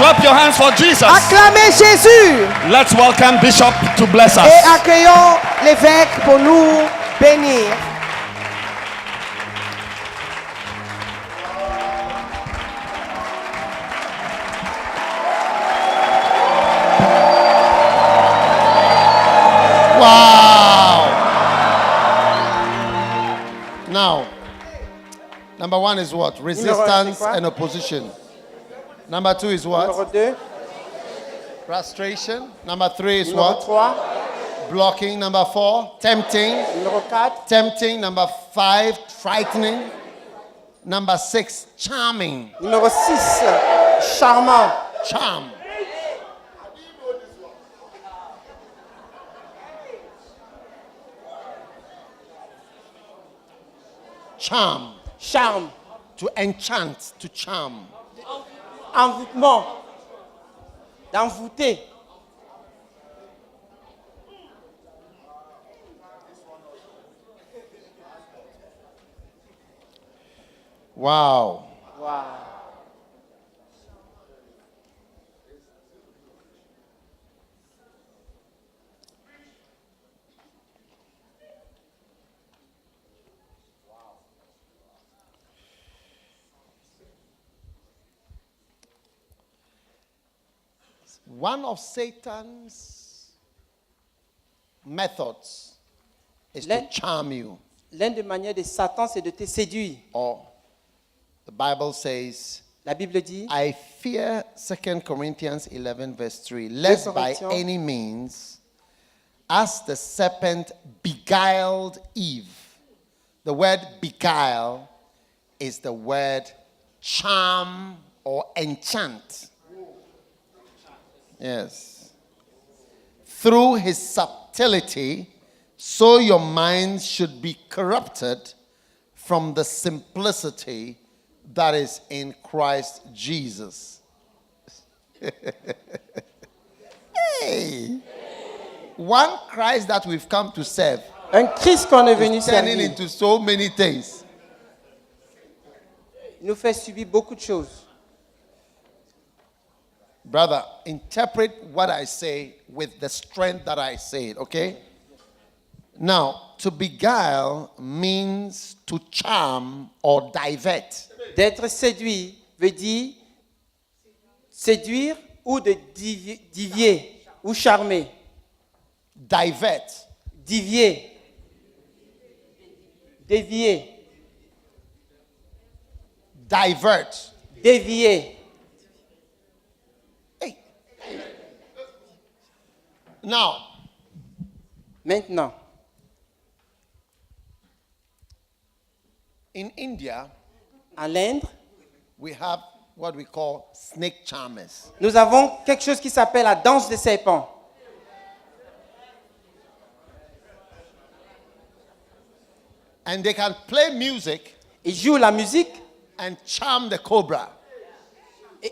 Clap your hands for Jesus. Acclamez Jésus. Let's welcome Bishop to bless us. Et accueillons l'évêque pour nous bénir. Wow. Now, number one is what? Resistance and opposition. Number two is what? Numéro 2. Frustration. Number three is Numéro what? 3. Blocking. Number 4, tempting. Numéro 4. Tempting. Number 5, frightening. Number 6, charming. Numéro 6. Charmant. Charm. Charm. Charme. To enchant, to charm. Envoûtement. D'envoûter. Wow. Wow. One of Satan's methods is to charm you. L'une des manières de Satan, c'est de te séduire. Or, the Bible says, La Bible dit, I fear 2 Corinthians 11 verse 3, lest by Corinthians. any means, as the serpent beguiled Eve. The word beguile is the word charm or enchant. Yes. Through his subtlety, so your minds should be corrupted from the simplicity that is in Christ Jesus. Hey! One Christ that we've come to serve un Christ qu'on est venu is turning servir, into so many things. il nous fait subir beaucoup de choses. Brother, interpret what I say with the strength that I say it, okay? Now, to beguile means to charm or divert. D'être séduit veut dire séduire ou de dévier ou charmer. Divert. Dévier. Dévier. Divert. Dévier. Hey. Now, Maintenant, in India, en Inde, we have what we call snake charmers. nous avons quelque chose qui s'appelle la danse des serpents. And they can play music Ils jouent la musique and charm the cobra.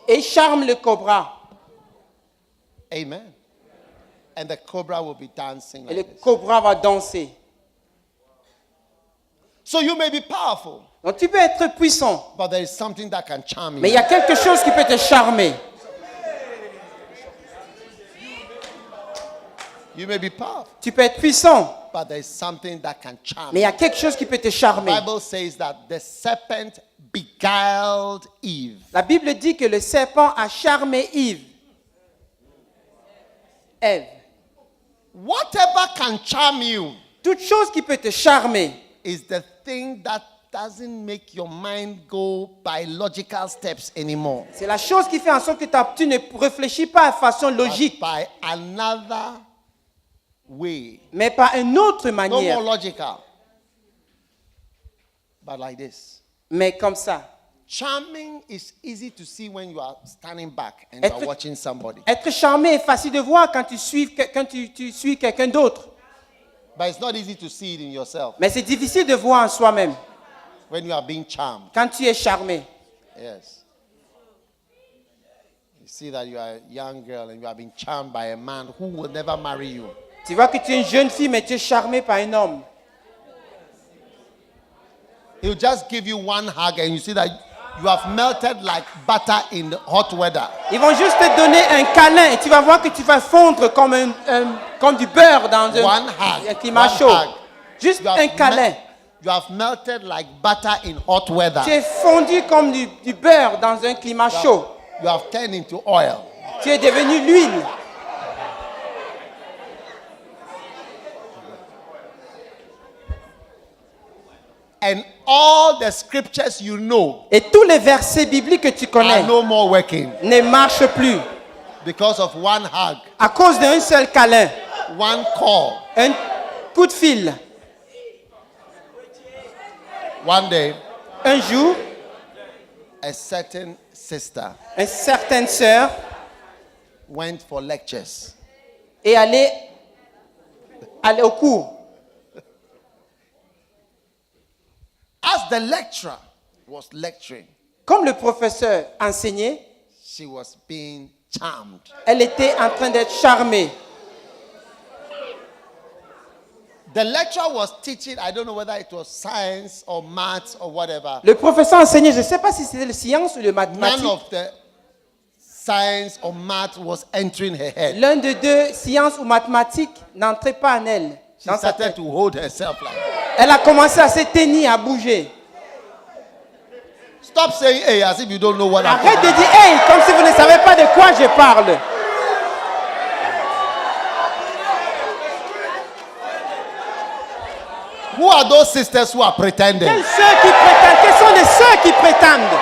et charment le cobra. Amen. And the cobra will be dancing Et le like this. cobra va danser. So you may be powerful, Donc tu peux être puissant, but there is something that can charm mais il you. y a quelque chose qui peut te charmer. You may be powerful, Tu peux être puissant, but there is something that can charm mais il y you. a quelque chose qui peut te The charmer. Bible says that the serpent beguiled Eve. La Bible dit que le serpent a charmé Ève. Whatever can charm you Toute chose qui peut te charmer, is the thing that doesn't make your mind go by logical steps anymore, c'est la chose qui fait en sorte que tu ne réfléchis pas de façon but logique, by another way. mais par une autre No manière. more logical, but like this. Mais comme ça. Charming is easy to see when you are standing back and you are watching somebody. Être charmé est facile de voir quand tu suis quelqu'un d'autre. But it's not easy to see it in yourself Mais c'est difficile de voir en soi-même when you are being charmed. quand tu es charmé. Yes. You see that you are a young girl and you are being charmed by a man who will never marry you. Tu vois que tu es une jeune fille, mais tu es charmé par un homme. He'll just give you one hug and you see that You have melted like butter in the hot weather. Ils vont juste te donner un câlin et tu vas voir que tu vas fondre comme du beurre dans One un hug. climat One chaud. hug. Juste You have un câlin. You have melted like butter in hot weather. Tu es fondu comme du beurre dans un climat chaud. You have turned into oil. Tu es devenu l'huile. And all the scriptures you know Et tous les versets bibliques que tu connais are no more working ne marchent plus because of one hug, à cause d'un seul câlin, one call. un coup de fil. One day, Un jour, a certain sister une certaine sœur went for lectures. est allée au cours. As the lecturer was lecturing, Comme le professeur enseignait, she was being charmed. elle était en train d'être charmée. The lecturer was teaching, I don't know whether it was science or maths or whatever. Le professeur enseignait, je ne sais pas si c'était le science ou le None mathématique. of the science or math was entering her head. L'un de deux, science ou mathématiques, n'entrait pas en elle. She Dans sa started tête. to hold herself like, Elle a commencé à se tenir, à bouger. stop saying hey as if you don't know what I'm Arrête talking de dire hey, comme si vous ne savez pas de quoi je parle. about. Who are those sisters who are pretending? Quelles sœurs qui prétendent? Quelles sont les sœurs qui prétendent?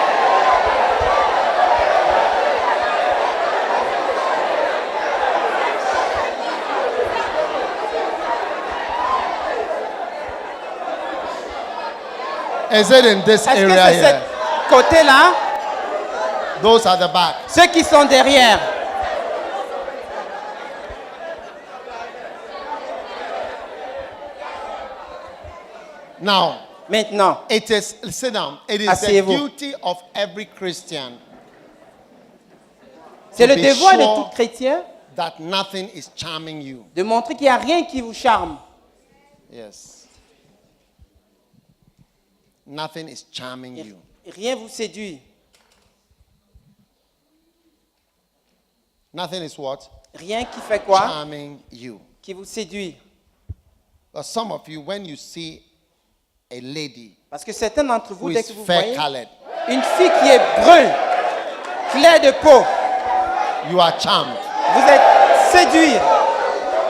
Is it in this Est-ce que area c'est ce here? côté-là? Those are the back. Ceux qui sont derrière. Now, Maintenant, it is, sit down, it is the Asseyez-vous. duty of every Christian c'est le be devoir de sure tout chrétien that nothing is charming you. de montrer qu'il n'y a rien qui vous charme. Yes. Nothing is charming you. Rien vous séduit. Nothing is what? Rien qui fait quoi? Charming you. Qui vous séduit. But some of you, when you see a lady Parce que certains d'entre vous, who dès is que vous fair voyez colored, une fille qui est brune, claire de peau, you are charmed. vous êtes séduit.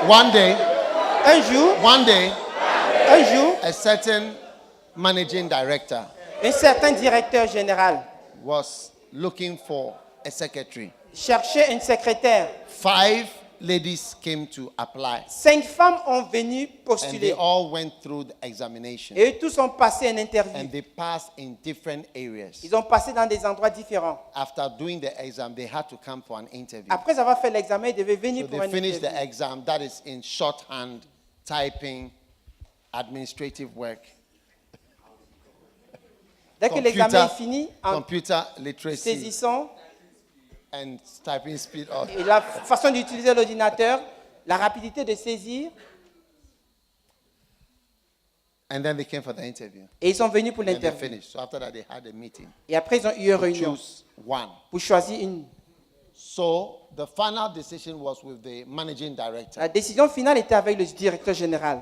One day, Un jour, a certain managing director un certain directeur général was looking for a secretary. cherchait une secrétaire. 5 ladies came to apply, 5 femmes ont venu and they postuler. all went through the examination, Et eux tous ont passé une interview. and they passed in different areas. Ils ont passé dans des endroits différents. After doing the exam, they had to come for an interview. Après avoir fait l'examen, ils devaient venir So pour they un finished the interview. exam. That is in shorthand, typing, administrative work, Dès que l'examen est fini, en computer literacy, saisissant and typing speed. et la façon d'utiliser l'ordinateur, la rapidité de saisir, And then they came for the interview. et ils sont venus pour And they l'interview. finished. So after that, they had a meeting. Et après, ils ont eu une réunion Choose one. pour choisir une. So the final decision was with the managing director. La décision finale était avec le directeur général.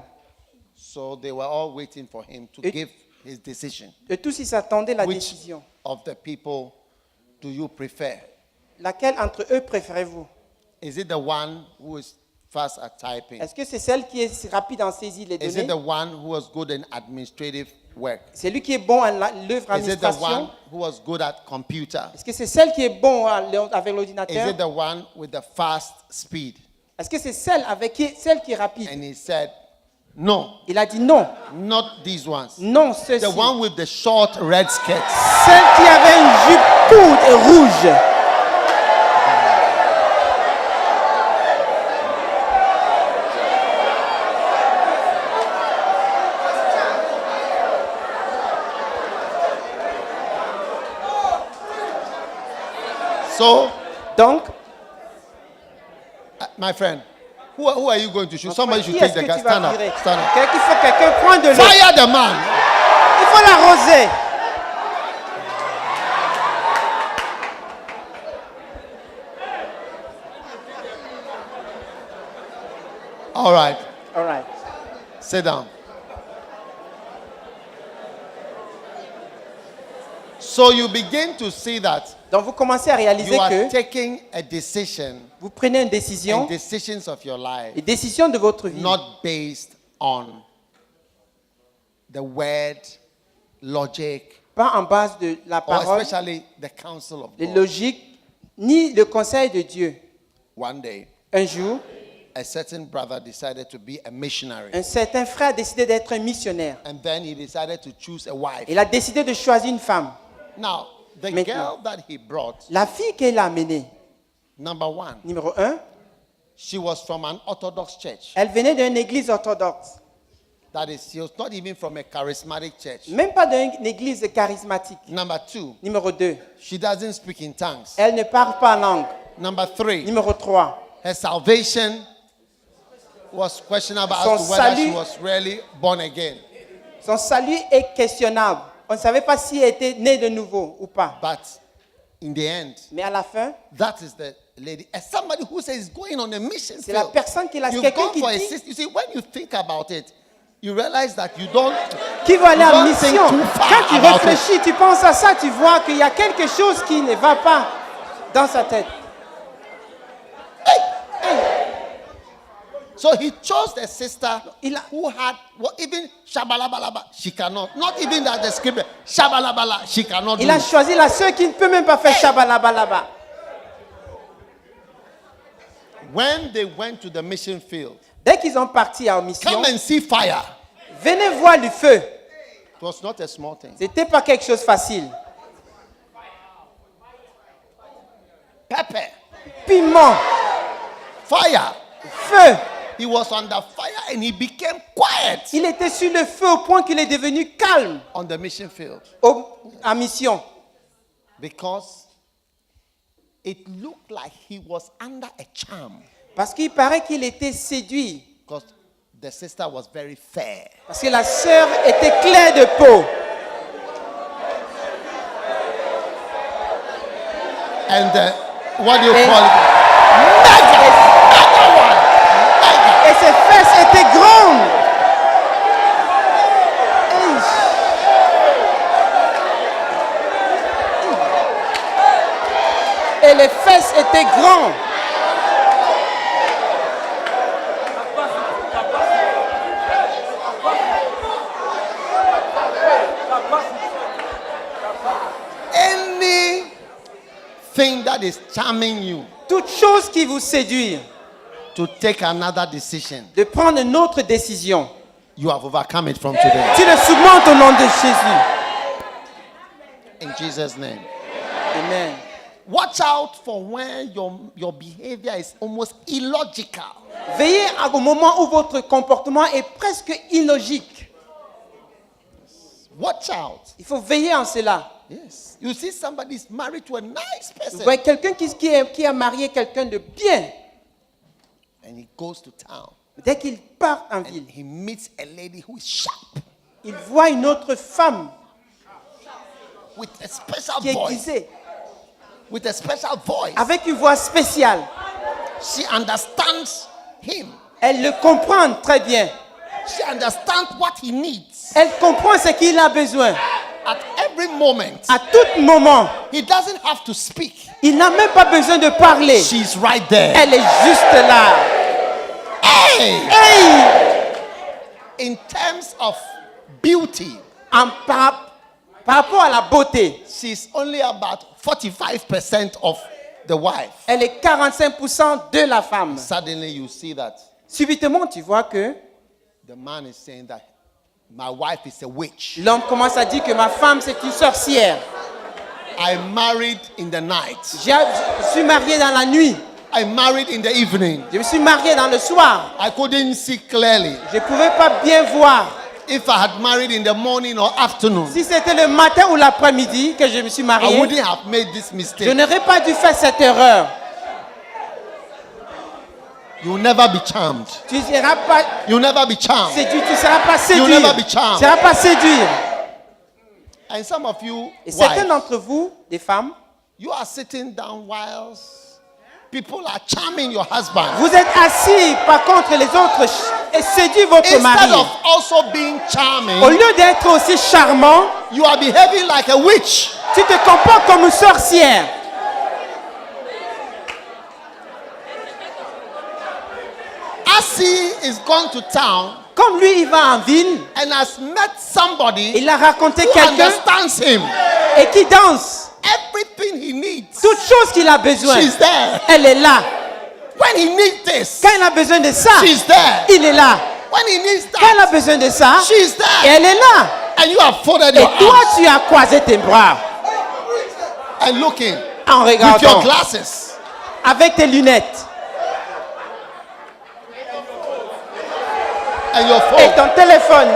So they were all waiting for him to Et- give his decision. Et tous, ils s'attendaient la Which décision. of the people do you prefer? Laquelle entre eux préférez-vous? Is it the one who is fast at typing? Est-ce que c'est celle qui est rapide en saisir les Is it the données? one who was good in administrative work? C'est lui qui est bon à l'œuvre Is it the one administration? who was good at computer? Est-ce que c'est celle qui est bon avec Is l'ordinateur? it the one with the fast speed? Est-ce que c'est celle celle qui est rapide? And he said, no, Il a dit non, not these ones. non, ceci. The one with the short red skirt. Celle qui avait une jupe courte et rouge. So, Donc, my friend, who are you going to shoot? Somebody should qui take est-ce the que guy. tu vas Stand up. virer? Stand up. Il faut que quelqu'un prenne de l'eau. Fire the man. Il faut l'arroser. All right. All right. Sit down. So you begin to see that Donc vous commencez à réaliser you are que taking a decision vous prenez une and décision, decisions of your life les décisions de votre vie, not based on the word, logic, pas en base de la or parole, especially the counsel of les God. logiques, ni le conseil de Dieu. One day, Un jour, a certain brother decided to be a missionary. un certain frère a décidé d'être un missionnaire. And then he decided to choose a wife. Il a décidé de choisir une femme. Now, the Maintenant. girl that he brought, La fille qu'il a amenée, number one, numéro 1, she was from an Orthodox church. elle venait d'une église orthodoxe. That is, she was not even from a charismatic church. Même pas d'une église charismatique. Number two, Numéro 2, she doesn't speak in tongues. elle ne parle pas langue. Number three, Numéro 3, her salvation was questionable Son as to whether she salut- was really born again. son salut est questionnable. On ne savait pas si elle était née de nouveau ou pas. But in the end, Mais à la fin, that is the lady. As somebody who says going on a mission c'est la field. personne qui l'a. You've Quelqu'un gone qui for a dit sister. You see, when you think about it, you realize that you don't. qui va aller You en don't think mission. too far Quand tu about it. réfléchis, tu penses à ça, tu vois qu'il y a quelque chose qui ne va pas dans sa tête. So he chose the sister Il a- who had even shabalabalaba, she cannot. Not even that the scripture shabalabala, she cannot do. Il a it. choisi la sœur qui ne peut même pas faire shabalabalaba. When they went to the mission field, Dès qu'ils ont parti en mission, come and see fire. venez voir le feu. It was not a small thing. C'était pas quelque chose de facile. Pepper, Piment, fire. feu. He was under fire and he became quiet Il était sur le feu au point qu'il est devenu calme on the mission field en mission. because it looked like he was under a charm Parce qu'il paraît qu'il était séduit. because the sister was very fair. Parce que la sœur était claire de peau. And what do you Et- call it? Mega one. Et ses fesses étaient grandes. Et les fesses étaient grandes. Anything that is charming you Toute chose qui vous séduit, to take another decision, de prendre une autre décision. you have overcome it from today. Tu le surmontes au nom de Jésus. In Jesus' name. Amen. Watch out for when your behavior is almost illogical. Veillez au moment où votre comportement est presque illogique. Watch out. Il faut veiller en cela. Yes. You see somebody is married to a nice Vous person voyez quelqu'un qui a marié quelqu'un de bien. and he goes to town Dès qu'il part en and ville, he meets a lady who is sharp il voit une autre femme with a special qui est voice. aiguisée, With a special voice. avec une voix spéciale. She understands him. Elle le comprend très bien. She understands what he needs. Elle comprend ce qu'il a besoin. At every moment, À tout moment, he doesn't have to speak. il n'a même pas besoin de parler. She's right there. Elle est juste là. Hey! Hey! In terms of beauty, Par rapport à la beauté, she's only about 45% of the wife. elle est 45% de la femme. Suddenly you see that Subitement, tu vois que the man is saying that my wife is a witch. l'homme commence à dire que ma femme, c'est une sorcière. I married in the night. Je suis marié dans la nuit. I married in the evening. Je me suis marié dans le soir. I couldn't see clearly. Je ne pouvais pas bien voir. If I had married in the morning or afternoon, Si c'était le matin ou l'après-midi que je me suis I marié, wouldn't have made this je mistake. n'aurais pas dû faire cette erreur. You'll never be charmed. Tu ne seras pas You'll never be charmed. séduit. Tu ne seras pas séduit. You'll never be charmed. Tu ne seras pas séduire. And some of you, Et certains wives, d'entre vous, des femmes, you are sitting down whilst people are charming your husband. Vous êtes assis, par contre, les autres et séduit votre Instead mari. of also being charming, Au lieu d'être aussi charmant, you are behaving like a witch. tu te comportes comme une sorcière. As he is gone to town Comme lui, il va en ville, and has met somebody il a raconté who quelqu'un understands him, et qui danse. everything he needs, Toute chose qu'il a besoin, she's there. elle est là. When he needs this, Quand il a besoin de ça, she's there. il est là. When he needs Quand il a that, besoin de ça, she's there. elle est là. And you have folded Et your toi, arms tu as croisé tes bras and looking en with your regardant glasses. avec tes lunettes And your et phone. ton téléphone.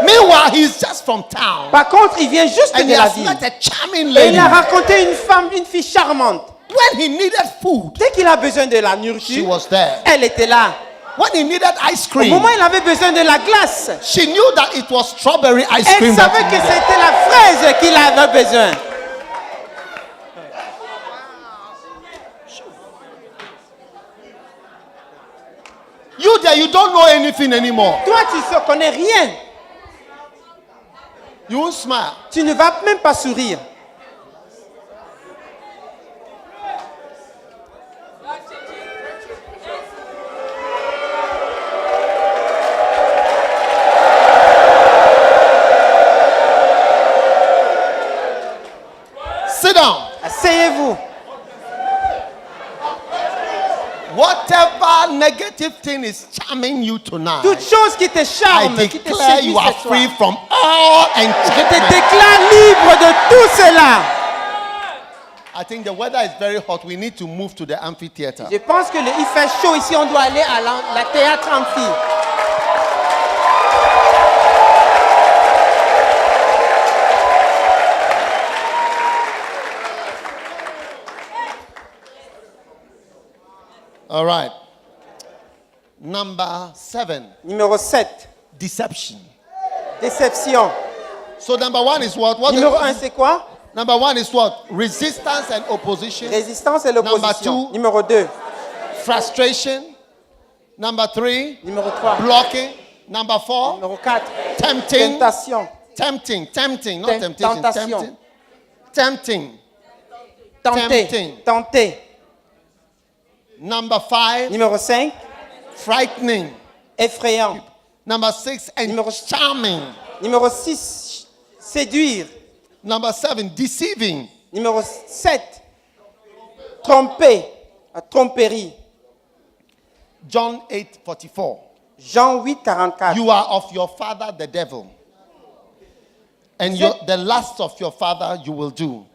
Meanwhile, he's just from town Par contre, il vient juste and he de la has ville. met a charming Et lady. il a raconté une femme, une fille charmante. When he needed food, Dès qu'il a besoin de la she nourriture, was there. elle était là. When he needed ice Au moment cream, où il avait besoin de la glace, she knew that it was strawberry ice elle cream that savait he que needed. c'était la fraise qu'il avait besoin. You there, you don't know anything anymore. Toi, tu ne connais rien. You won't smile. Tu ne vas même pas sourire. Sit down. Asseyez-vous. Whatever negative thing is charming you tonight, Toute chose qui te I charme, qui te declare séduit you are cette soir. free from all Je te enchantment. déclare libre de tout cela. I think the weather is very hot. We need to move to the amphitheater. Je pense que il fait chaud ici, on doit aller à la théâtre amphi. All right. Number 7, Numéro 7, deception. déception. So number 1 is what? What? Numéro 1, c'est quoi? Number 1 is what? Resistance and opposition. Résistance et l'opposition. Number 2. Numéro 2. Frustration. Number 3, Numéro 3. blocking. Number 4, Numéro 4. tempting. Tentation. Tempting, not temptation. Tentation. Tempting. Tenter. Tempting. Tenter. Number 5, Numéro 5. frightening. Effrayant. Number 6, Numéro- charming. Numéro 6. Séduire. Number 7, deceiving. Numéro 7. Tromper. La tromperie. John 8:44. Jean 8, 44. You are of your father, the devil. And the lust of your father you will do.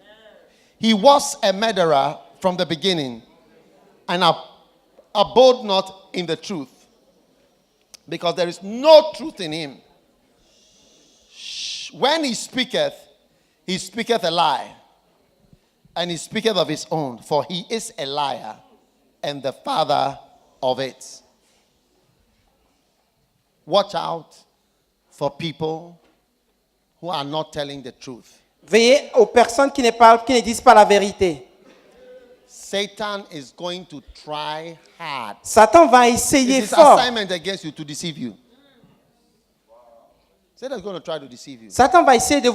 He was a murderer from the beginning and abode not in the truth, because there is no truth in him. When he speaketh a lie, and he speaketh of his own, for he is a liar and the father of it. Watch out for people who are not telling the truth. Veillez aux personnes qui ne disent pas la vérité. Satan is going to try hard. Satan va essayer It's his fort. assignment against you to deceive you. Satan is going to try to deceive you Satan va essayer de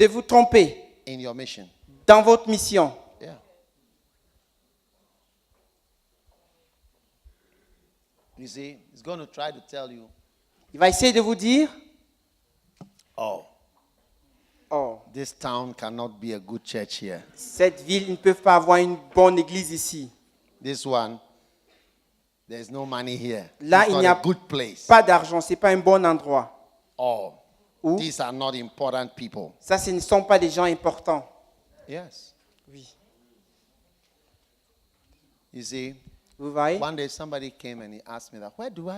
vous tromper in your mission. dans votre mission. Yeah. You see, he's going to try to tell you, Il va essayer de vous dire, oh, oh, this town cannot be a good church here. cette ville ne peut pas avoir une bonne église ici. This one, there's no money here. Là, It's il not n'y a a good place. pas d'argent, c'est pas un bon endroit. Oh, Ou, these are not important people. ça, ce ne sont pas des gens importants. Yes. Oui. You see, Vous voyez? one day somebody came and he asked me that, where do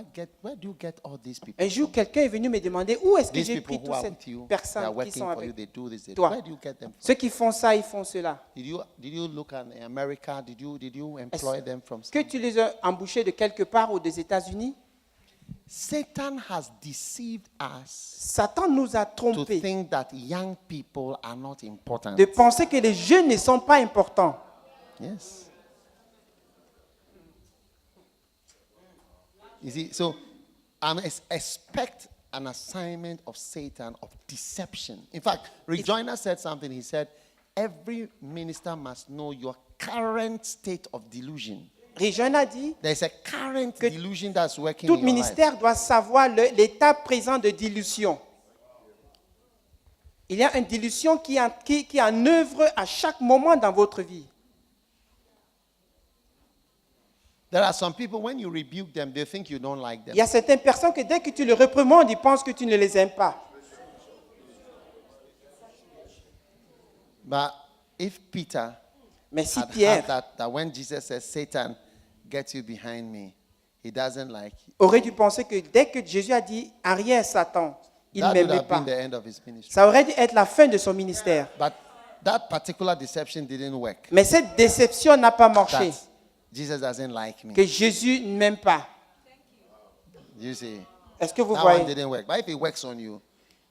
you get all these people? Un jour, quelqu'un est venu me demander où est-ce que These j'ai people pris who toutes are ces with you, they are personnes qui working sont for you, avec they do this, they do. toi. Where do you get them from? Ceux qui font ça, ils font cela. Did you look at America? Did you employ them from Que tu les as embauchés de quelque part ou des États-Unis? Satan has deceived us Satan nous a to trompés think that young people are not important. de penser que les jeunes ne sont pas importants. Yes. You see, so expect an assignment of Satan of deception. In fact, Rejoiner said something. He said, every minister must know your current state of delusion. Réjeune a dit There's a current que delusion that's working tout in your life. ministère doit savoir l'état présent de dilution. Il y a une dilution qui est en œuvre à chaque moment dans votre vie. There are some people, when you rebuke them, they think you don't like them. Il y a certaines personnes que dès que tu les reprimandes, ils pensent que tu ne les aimes pas. But if Peter Mais si had Pierre had that when Jesus says, Satan, get you behind me, he doesn't like you. aurait dû penser que dès que Jésus a dit « Arrière, Satan », il ne That would m'aimait have pas. been the end of his ministry. Ça aurait dû être la fin de son ministère. But that particular deception didn't work. Mais cette déception n'a pas marché. That Jesus doesn't like me. Que Jésus ne m'aime pas. You see, Est-ce que vous that one voyez? didn't work. But if it works on you,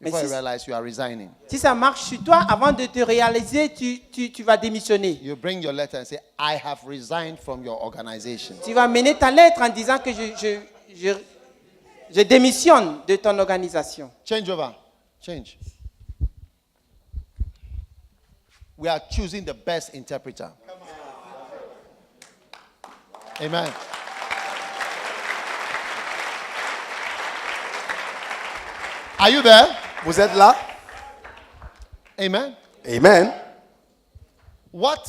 Mais before si- you realize you are resigning, Si ça marche sur toi, avant de te réaliser, tu vas démissionner. you bring your letter and say, I have resigned from your organization. Tu vas mener ta lettre en disant que je démissionne de ton organisation. Change over. Change. We are choosing the best interpreter. Amen. Are you there? Vous êtes là? Amen. Amen. What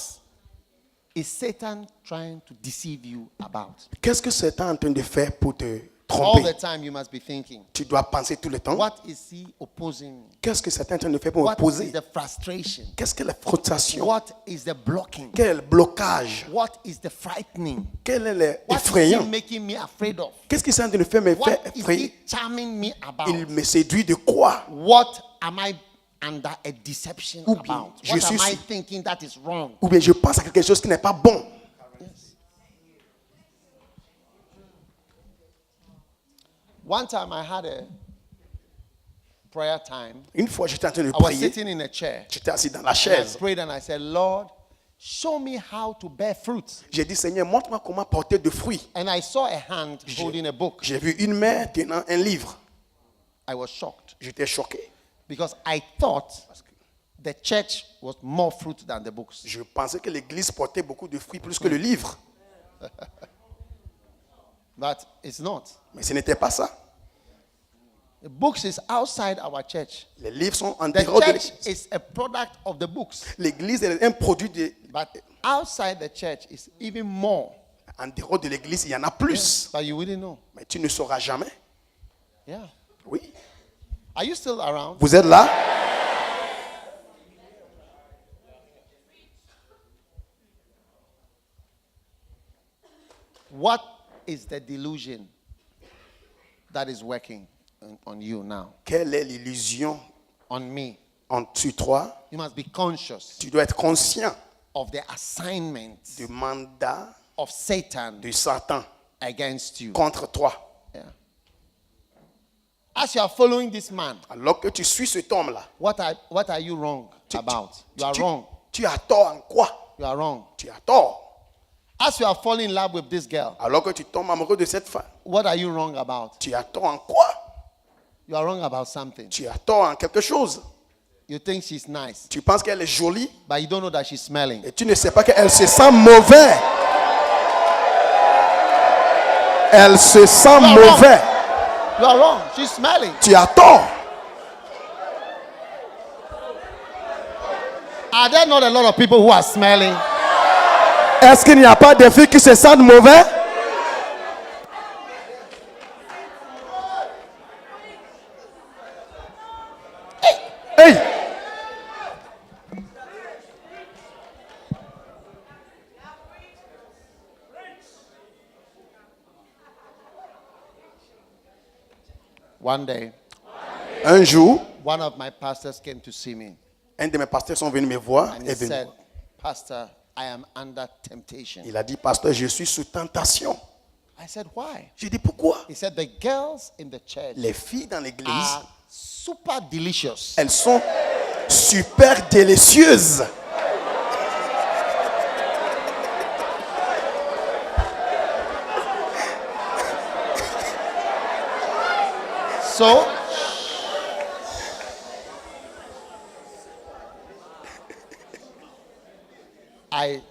is Satan trying to deceive you about? Qu'est-ce que Satan est en train de faire pour te All tromper? the time you must be thinking, Tu dois penser tout le temps. what is he opposing me? Qu'est-ce que Satan est en train de faire pour What is m'opposer? the frustration? Qu'est-ce que la frustration? What is the blocking? Quel blocage? What is the frightening? Quel est What is he l'effrayant? making me afraid of? Qu'est-ce qui est en train de faire me What faire is he effrayer? charming me about? Il me séduit de quoi? What am I under a deception Ou bien, about? je What suis am I sur- thinking that is wrong? Ou bien je pense à quelque chose qui n'est pas bon. One time I had a prayer time. Une fois, j'étais en train de I was prier. sitting in a chair. J'étais assis dans la I chaise. prayed and I said, Lord, show me how to bear fruit. J'ai dit, Seigneur, montre-moi comment porter de fruits. And I saw a hand holding a book. J'ai vu une main tenant un livre. I was shocked J'étais choqué. because I thought the church was more fruit than the books. Je pensais que l'église portait beaucoup de fruits plus que le livre. But it's not. Mais ce n'était pas ça. The books is outside our church. Les livres sont en The dehors de church l'église. is a product of the books. L'église est un produit de... But outside the church is even more. En dehors de l'église, il y en a plus. But you wouldn't know. Mais tu ne sauras jamais. Yeah. Oui. Are you still around? Vous êtes là? What is the delusion that is working on you now? Quelle est l'illusion On me. sur toi? You must be conscious Tu dois être conscient of the assignment du mandat of Satan de Satan against you. contre toi. Yeah. As you are following this man, Alors que tu suis cet homme-là, what are you wrong about? You are wrong. tu as tort en quoi? You are wrong. Tu as tort. As you are falling in love with this girl, Alors que tu tombes amoureux de cette femme, what are you wrong about? tu as tort en quoi? You are wrong about something. Tu as tort en quelque chose. You think she's nice, Tu penses qu'elle est jolie but you don't know that she's smelling. et tu ne sais pas qu'elle se sent mauvais. Elle se sent mauvais. You are wrong. She's smelling. Tu as tort. Are there not a lot of people who are smelling? Est-ce qu'il n'y a pas de filles qui se sentent mauvais? Hey! One day, Un jour, one of my pastors came to see me un de mes pasteurs sont venus me voir and et he venu. said, Pastor, I am under temptation. Il a dit, pasteur, je suis sous tentation. I said, why? J'ai dit, pourquoi? He said, the girls in the church Les filles dans l'église, are super delicious. elles sont super délicieuses. So, I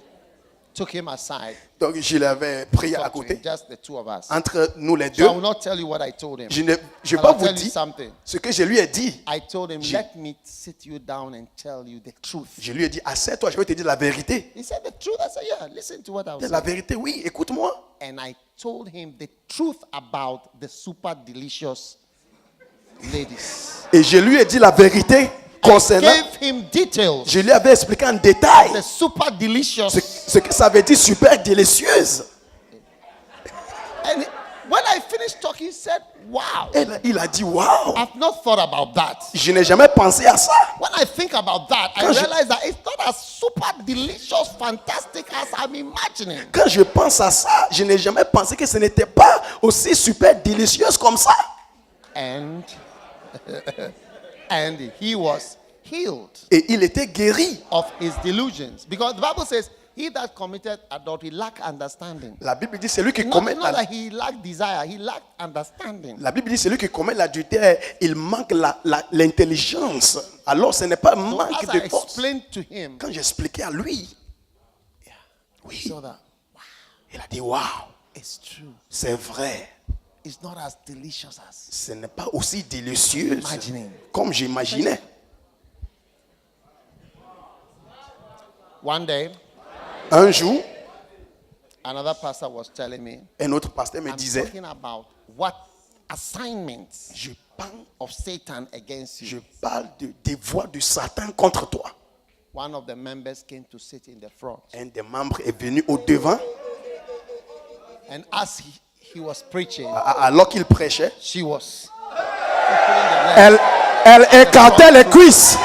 took him aside. Donc je l'avais pris à Talked to côté, him, just the two of us. entre nous les So deux. I will not tell you what I told him. Je ne vais But pas I'll vous tell you dire something. ce que je lui ai dit. I told him, let me sit you down and tell you the truth. Je lui ai dit, assieds-toi, je vais te dire la vérité. He said, the truth? I said, yeah, listen to what I was La saying. vérité, oui, écoute-moi. And I told him the truth about the super delicious ladies. Et je lui ai dit la vérité concernant. Gave him details. Je lui avais expliqué en détail The super delicious. ce que ça veut dire super délicieuse. And when I finished talking, he said, wow, Et là, il a dit, waouh, I've not thought about that. je n'ai jamais pensé à ça. When I think about that, I Quand je- realize that it's not as super delicious, fantastic as I'm imagining. Quand je pense à ça, je n'ai jamais pensé que ce n'était pas aussi super délicieuse comme ça. And and he was healed Et il était guéri. of his delusions. Because the Bible says, he that committed adultery lacked understanding. La Bible dit, c'est lui qui Not, commet not that he lacked desire, he lacked understanding. La Bible dit, c'est lui qui commet l'adultère, il manque l'intelligence. Alors, ce n'est pas un So manque as I de force. explained to him, Quand j'expliquais à lui, he saw that il a dit, waouh, it's true. c'est vrai. It's not as delicious as. Ce n'est pas aussi délicieux Imagining. comme j'imaginais. One day, Un jour, another pastor was telling me, un autre pasteur me I'm disait, talking about what assignments je parle, of Satan against you. je parle des voix de Satan contre toi. One of the members came to sit in the front. Un des membres est venu au devant, And as he was preaching, alors qu'il prêchait, she was opening the leg. elle écartait les cuisses.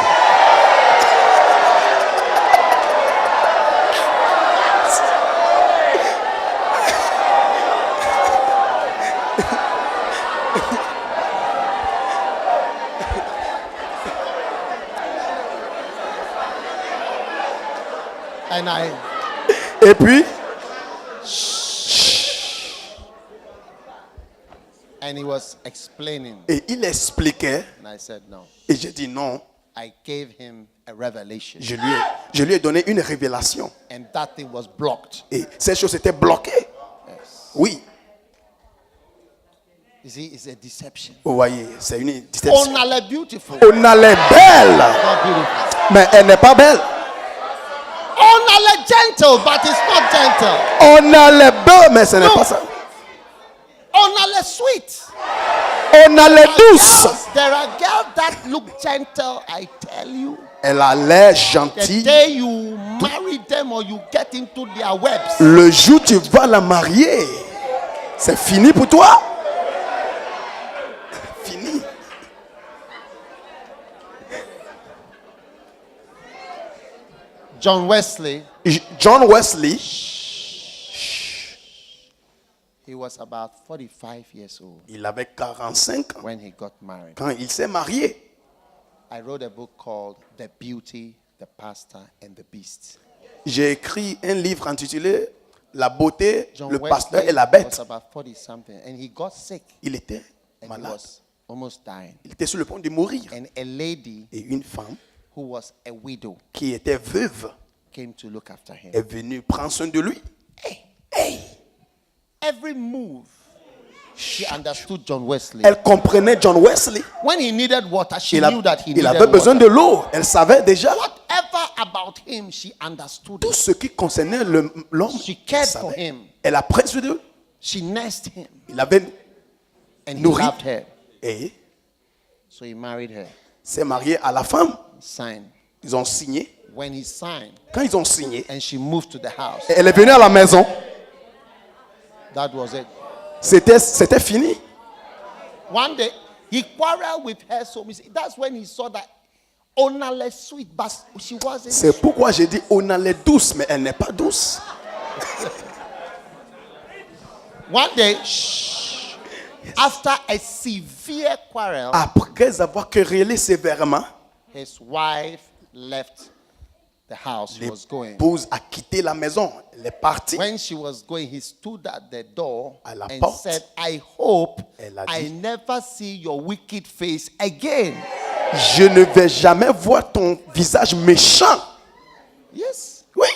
And I, Et puis, and he was explaining. et il expliquait, And I said, no. et j'ai dit non. I gave him a revelation. Je lui ai donné une révélation. And that thing was blocked. Et cette chose était bloquée. Oui, You see, it's a deception. vous voyez, c'est une déception. Onale beautiful. On a les belle, Not beautiful. mais elle n'est pas belle. Onale gentle, but it's not gentle. On a les beaux, mais ce n'est No. pas ça. Onale sweet. On a les douces. There are girls that look gentle, I tell you. Elle a l'air The gentille. day you marry them or you get into their webs, Le jour où tu vas la marier, c'est fini pour toi. Fini. John Wesley, John Wesley, he was about 45 years old il avait 45 ans when he got married. quand il s'est marié. I wrote a book called The Beauty, the Pastor, and the Beast. J'ai écrit un livre intitulé La beauté, John le pasteur Wesley et la was bête. about 40 something, and he got sick Il était and he malade. was almost dying. Il était sur le point de mourir. And a lady Et une femme who was a widow qui était veuve came to look after him. est venue prendre soin de lui. Every move, she understood John Wesley. Elle comprenait John Wesley. When he needed water, she Il, knew that he il needed avait besoin water. de l'eau. Elle savait déjà. Whatever about him, she understood. Tout ce qui concernait l'homme, She elle cared savait. for him. Elle a pris soin de lui. She nursed him Il avait and he nourri. loved her. Et So he married her. s'est marié à la femme. Signed. Ils ont signé. When he signed Quand ils ont signé, and she moved to the house, elle est venue à la maison. that was it. C'était fini. One day, he quarreled with her so much. That's when he saw that Onale sweet, but she wasn't. C'est pourquoi j'ai dit on a les douces, mais elle n'est pas douce. One day, after a severe quarrel, Après avoir querellé sévèrement, his wife left the house she was going. L'épouse a quitté la maison. Elle est partie. When she was going, he stood at the door À la and porte. said, I hope Elle a I dit, never see your wicked face again. je ne vais jamais voir ton visage méchant. Yes, Oui,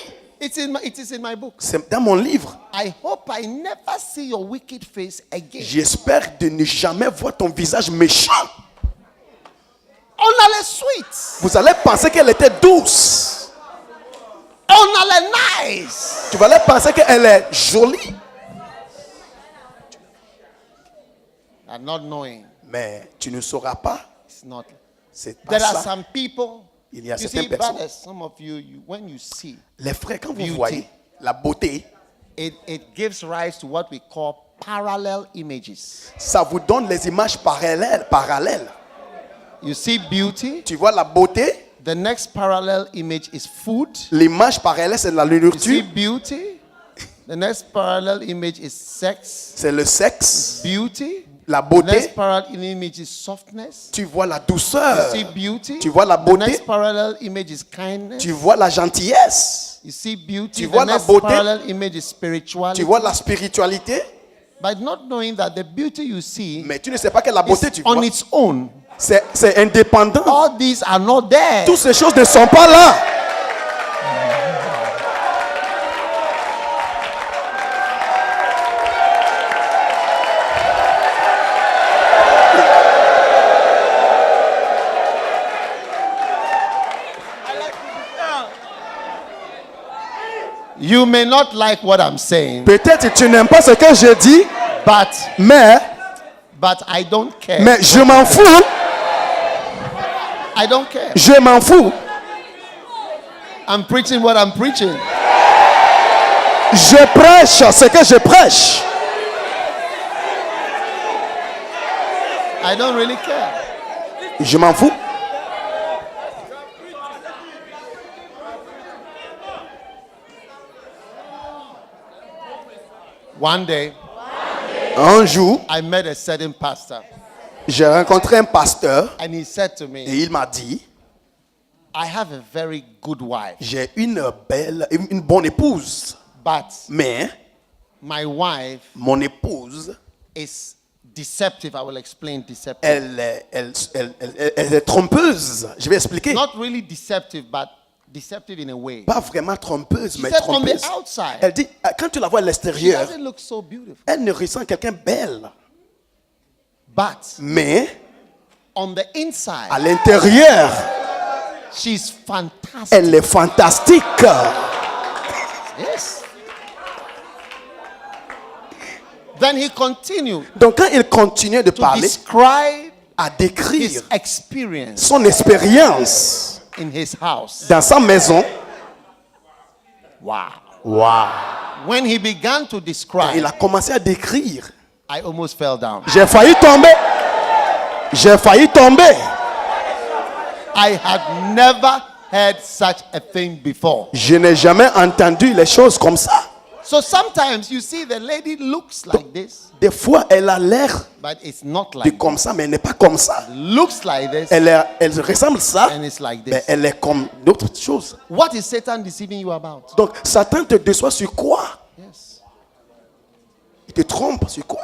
it is in my book. c'est dans mon livre. I hope I never see your wicked face again. J'espère de ne jamais voir ton visage méchant. On a les sweet. Vous allez penser qu'elle était douce. On a les nice. Tu vas aller penser qu'elle est jolie. And not knowing Mais tu ne sauras pas. it's not. C'est pas There are ça. some people. Il y a You certaines see, personnes. brothers, some of you, when you see, Les frères, quand vous Beauty. voyez la beauté, it gives rise to what we call parallel images. ça vous donne les images parallèles. You see beauty. Tu vois la beauté, The next parallel image is food. l'image parallèle, c'est la You see nourriture, beauty. The next parallel image is sex. c'est le sexe, Beauty. la The beauté. next parallel image is softness. Tu vois la You douceur, see beauty. tu vois la The beauté, next parallel image is kindness. tu vois la gentillesse, You see beauty. Tu vois The la next beauté. parallel image is spirituality. tu vois la spiritualité, But not knowing that the beauty you see mais tu ne sais pas que la beauté, is tu on vois, its own. c'est indépendant. All these are not there. Toutes ces choses ne sont pas là. You may not like what I'm saying, Peut-être que tu n'aimes pas ce que je dis, but mais I don't care. je m'en fous. I don't care. Je m'en fous. I'm preaching what I'm preaching. Je prêche ce que je prêche. I don't really care. Je m'en fous. One day, Un jour, I met a certain pastor, j'ai rencontré un pasteur and he said to et me, il m'a dit, I have a very good wife, j'ai une bonne épouse, but mais my wife mon épouse, is deceptive. I will explain deceptive. elle est trompeuse. Je vais expliquer. Not really deceptive, but deceptive in a way. Pas vraiment trompeuse, She mais said on the trompeuse. outside, Elle dit, quand tu la vois à she l'extérieur, doesn't look so beautiful. elle ne ressent quelqu'un belle. But Mais on the à inside, l'intérieur, she's fantastic. elle est fantastique. Yes. Then he continued Donc quand il continuait de to parler, describe à décrire his experience son expérience in his house. dans sa maison, Wow. wow. When he began to Il describe, a commencé à décrire. I almost fell down. J'ai failli tomber. J'ai failli tomber. I had never heard such a thing before. Je n'ai jamais entendu les choses comme ça. So sometimes you see the lady looks like this, Des fois, elle a l'air but it's not de like comme ça, mais elle n'est pas comme ça. this. Looks like this, Elle ressemble ça, and it's like mais this. elle est comme d'autres choses. What is Satan deceiving you about? Donc, Satan te déçoit sur quoi? Yes. Il te trompe sur quoi?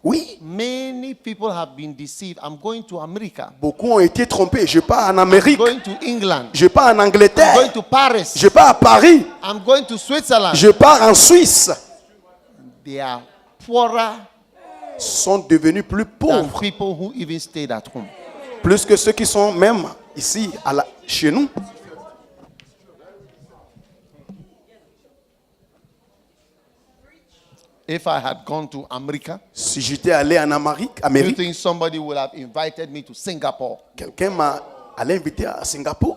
Oui. Many people have been deceived. I'm going to America. Beaucoup ont été trompés. Je pars en Amérique. Going to England. Je pars en I'm Angleterre. going to Paris. Je pars à Paris. I'm going to Switzerland. Je pars en Suisse. They are poorer Sont devenus plus than pauvres. people who even stayed at home. Plus que ceux qui sont même ici, chez nous. If I had gone to America, Si j'étais allé en do you Amérique, think somebody would have invited me to Singapore? quelqu'un m'a allé inviter à Singapour.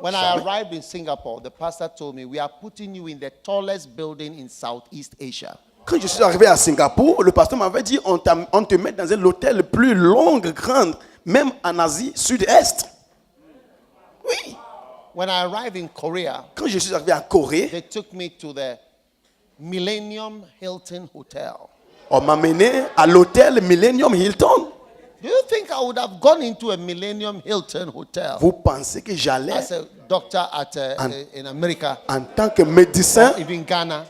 When I arrived in Singapore, the pastor told me, we are putting you in the tallest building in Southeast Asia. Quand je suis arrivé à Singapour, le pasteur m'avait dit on te met dans un hôtel le plus long, grand, même en Asie Sud-Est. Oui. When I arrived in Korea, Quand je suis arrivé en Corée, they took me to the Millennium Hilton Hotel. on m'a mené à l'hôtel Millennium Hilton. Do you think I would have gone into a Millennium Hilton hotel Vous pensez que j'allais as a doctor in America, en tant que médecin, even Ghana?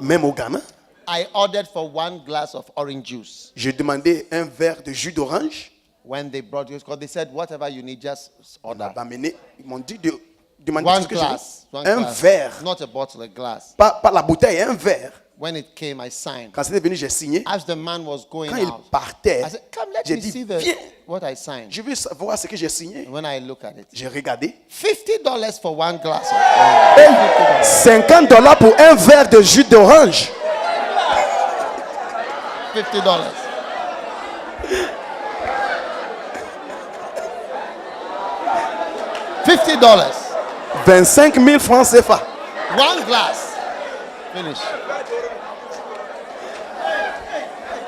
même au Ghana, I ordered for 1 glass of orange juice. j'ai demandé un verre de jus d'orange. When they brought it, because they said, whatever you need, just On order. m'a amené, ils m'ont dit de demander One ce que je veux. glass. One Un glass. verre. Not a bottle, a glass. Pas la bouteille, un verre. When it came, I signed. Quand c'était venu, j'ai signé. As the man was going Quand il out, partait, I said, come, let j'ai me dit, see viens, what I signed. je veux savoir ce que j'ai signé. When I look at it, J'ai regardé. $50 for 1 glass of Hey, $50 pour un verre de jus d'orange. $50. $50. 25 000 francs CFA. 1 glass. Finish.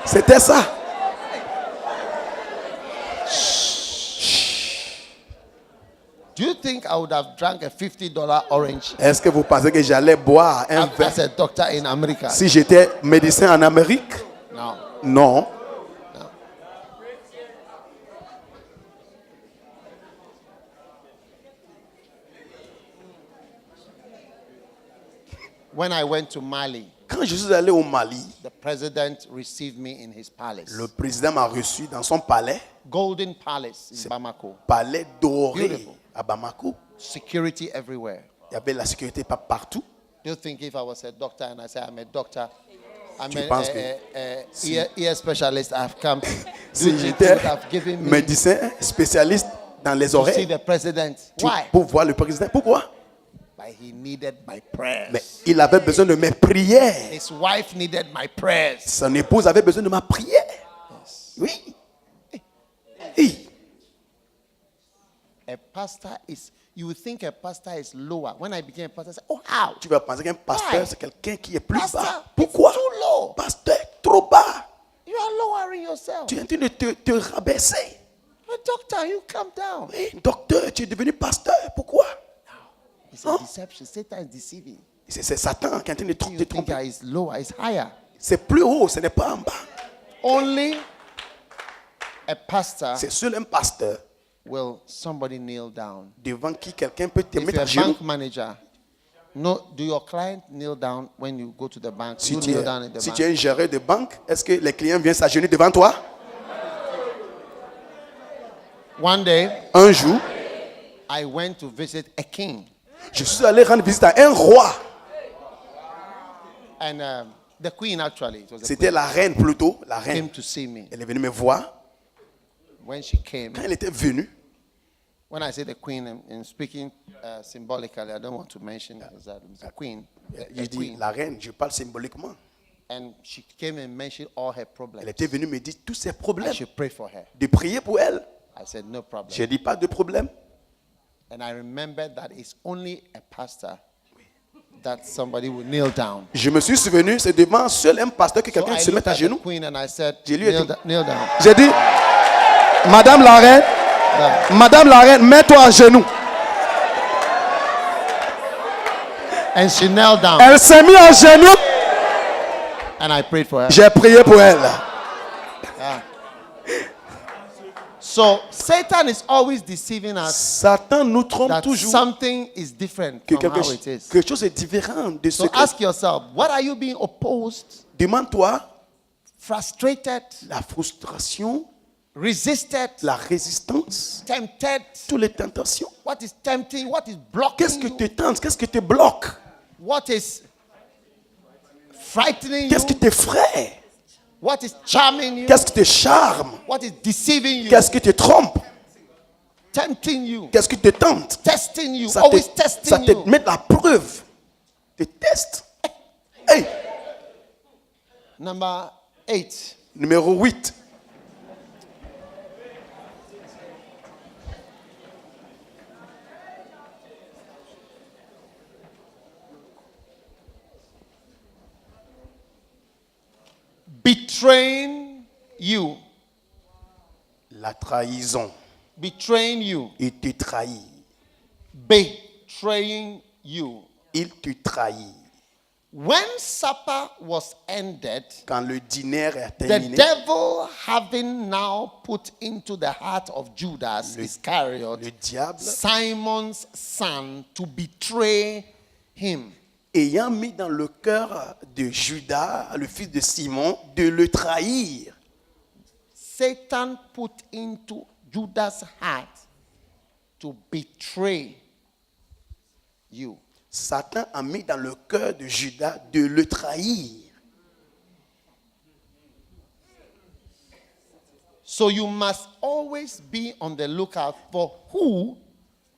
C'était ça. Do you think I would have drank a $50 orange Est-ce que vous pensez que j'allais boire un verre as a doctor in America? si j'étais médecin en Amérique? No. Non. When I went to Mali, Quand je suis allé au Mali, the president received me in his palace. le président m'a reçu dans son palais, Golden Palace in Bamako. palais doré Beautiful. à Bamako. Security everywhere. Il y avait la sécurité pas partout. Do you think if I was a doctor and I say I'm a doctor, I'm Tu penses que ear specialist, I've come, do Si you think j'étais they would have given me médecin spécialiste dans les to see oreilles the president? Why? pour voir le président, pourquoi? But he needed my prayers. Mais il avait besoin de mes prières. His wife needed my prayers. Son épouse avait besoin de ma prière. Oui. Oui. A pastor is, you would think a pastor is lower. When I became a pastor, I said, oh, how? Tu vas penser qu'un pasteur, Why? c'est quelqu'un qui est plus Pastor, bas. it's Pourquoi? too low. Pasteur, trop bas. You are lowering yourself. Tu es en train de te rabaisser. But doctor, you come down. Oui, docteur, tu es devenu pasteur. Pourquoi? It's a deception. Satan is deceiving. C'est Satan qui est en train de You te think tromper. that is lower, it's higher. C'est plus haut, ce n'est pas en bas. Only a pastor C'est seul un pasteur will somebody kneel down. devant qui quelqu'un peut te If mettre you're à a genoux. bank manager, no, do your client kneel down when you go to the bank? Si You tu kneel down in the es bank. un gérant de banque, est-ce que les clients viennent s'agenouiller devant toi? One day, Un jour, I went to visit a king, je suis allé rendre visite à un roi. and the queen actually, it was the C'était queen, la reine plutôt, la came reine. to see me. Elle est venue me voir. When she came, Quand elle était venue, when I say the queen, in speaking symbolically, I don't want to mention that it's a queen, je a dis queen, la reine, je parle symboliquement. and she came and mentioned all her problems. Elle était venue me dire tous ses I problèmes. should pray for her. De prier pour elle. I said, no problem. Je dis pas de problème. And I remembered that it's only a pastor that somebody will kneel down. Je me suis souvenu, c'est devant seul un pasteur que So quelqu'un I se looked mette à at the genoux. queen and I said, Je lui ai kneel, dit- kneel down. J'ai dit, Madame la reine, Down. Madame la reine, mets-toi à genoux. And she knelt down. Elle s'est mise à genoux. And I prayed for her. J'ai prié pour elle. So Satan is always deceiving us Satan nous trompe that toujours something is different que from how it is. quelque chose est différent de ce So que... ask yourself, what are you being opposed, Demande-toi frustrated, la frustration, resisted, la résistance, tempted? toutes les tentations. What is tempting? What is blocking Qu'est-ce que you? te tente? Qu'est-ce que te bloque? What is frightening you? Qu'est-ce qui t'effraie? What is charming you? Qu'est-ce qui te charme? What is deceiving you? Qu'est-ce qui te trompe? Tempting you? Qu'est-ce qui te tente? Testing you? Ça Always te, ça testing te you? met la preuve. Te teste. Hey, Number 8. numéro 8. Betraying you. La trahison. Betraying you. Il te trahit. Betraying you. Il te trahit. When supper was ended, Quand le dîner est the terminé, devil having now put into the heart of Judas Iscariot, le diable, Simon's son, to betray him. ayant mis dans le cœur de Judas, le fils de Simon, de le trahir. Satan put into Judas' heart to betray you. Satan a mis dans le cœur de Judas de le trahir. So you must always be on the lookout for who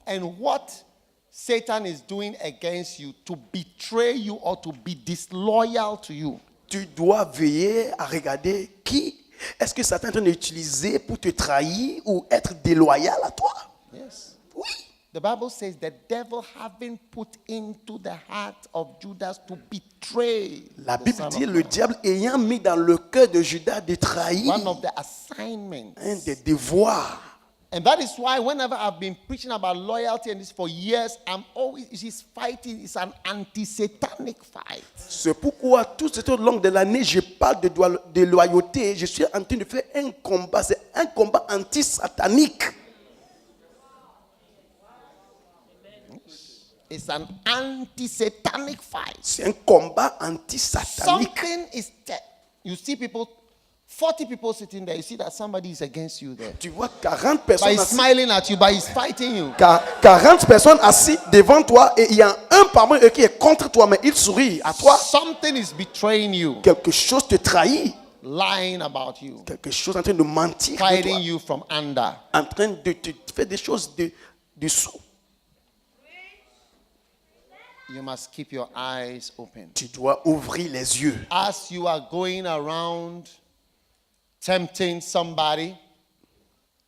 and what Satan is doing against you to betray you or to be disloyal to you. Tu dois veiller à regarder qui est-ce que Satan est en train d'utiliser pour te trahir ou être déloyal à toi. Yes. Oui. The Bible says the devil having put into the heart of Judas to betray. La the Bible Son dit of le God. diable ayant mis dans le cœur de Judas de trahir, One of the assignments. un des devoirs. And that is why whenever I've been preaching about loyalty and this for years, I'm always, he's fighting, it's an anti-satanic fight. C'est pourquoi tout ce long de l'année, je parle de loyauté. Je suis en train de faire un combat. C'est un combat anti-satanique. It's an anti-satanic fight. C'est un combat anti-satanique. Something is, you see people, 40 people sitting there, you see that somebody is against you there. Tu vois 40 But personnes he's assises. smiling at you, but he's fighting you. 40 personnes assises devant toi et il y a un parmi eux qui est contre toi, mais il sourit à toi. Something is betraying you, Quelque chose te trahit. lying about you, Quelque chose en train de mentir de toi, fighting you from under. en train de te faire des choses dessous. You must keep your eyes open. Tu dois ouvrir les yeux. As you are going around tempting somebody,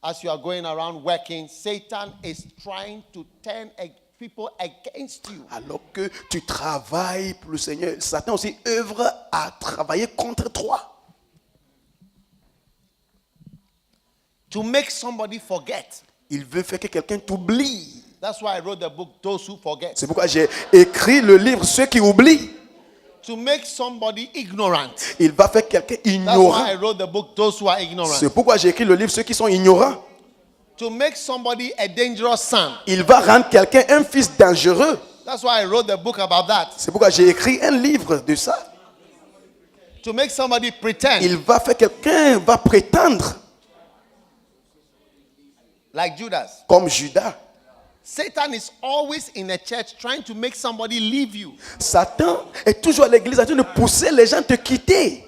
as you are going around working, Satan is trying to turn people against you. Alors que tu travailles pour le Seigneur, Satan aussi œuvre à travailler contre toi. To make somebody forget. Il veut faire que quelqu'un t'oublie. That's why I wrote the book, Those Who Forget. C'est pourquoi j'ai écrit le livre Ceux qui oublient. To make somebody ignorant. Il va faire quelqu'un That's why ignorant. I wrote the book, Those Who Are Ignorant. C'est pourquoi j'ai écrit le livre Ceux qui sont ignorants. To make somebody a dangerous son. Il va rendre quelqu'un un fils dangereux. That's why I wrote the book about that. C'est pourquoi j'ai écrit un livre de ça. To make somebody pretend. Il va faire quelqu'un va prétendre Like Judas. comme Judas. Satan is always in a church trying to make somebody leave you. Satan est toujours à l'église en train de pousser les gens à te quitter.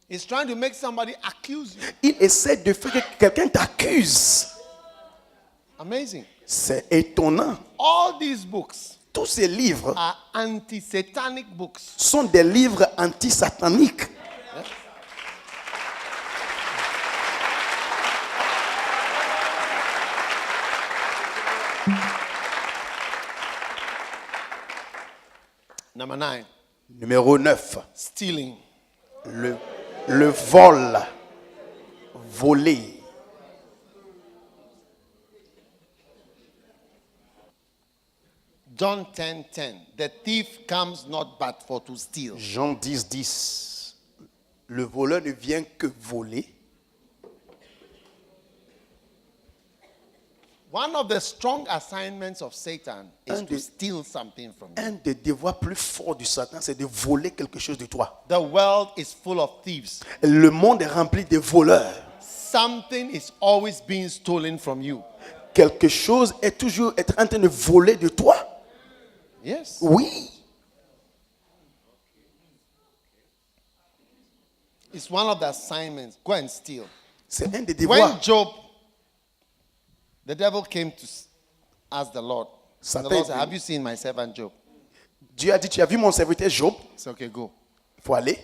He's trying to make somebody accuse you. Il essaie de faire que quelqu'un t'accuse. Amazing. C'est étonnant. All these books Tous ces livres are anti-satanic books. sont des livres anti-sataniques. Number 9, Numéro 9. stealing. Le vol. Voler. John 10:10. The thief comes not but for to steal. Jean 10, 10. Le voleur ne vient que voler. One of the strong assignments of Satan is And to the- steal something from you. Un des devoirs plus forts du Satan, c'est de voler quelque chose de toi. The world is full of thieves. Le monde est rempli de voleurs. Something is always being stolen from you. Quelque chose est toujours en train de voler de toi. Yes. Oui. It's one of the assignments. Go and steal. C'est un des When devoirs. Job, the devil came to ask the Lord. And the Satan Lord est said, venu. have you seen my servant Job? Dieu a dit, tu as vu mon serviteur Job? He said, okay, go. Il faut aller.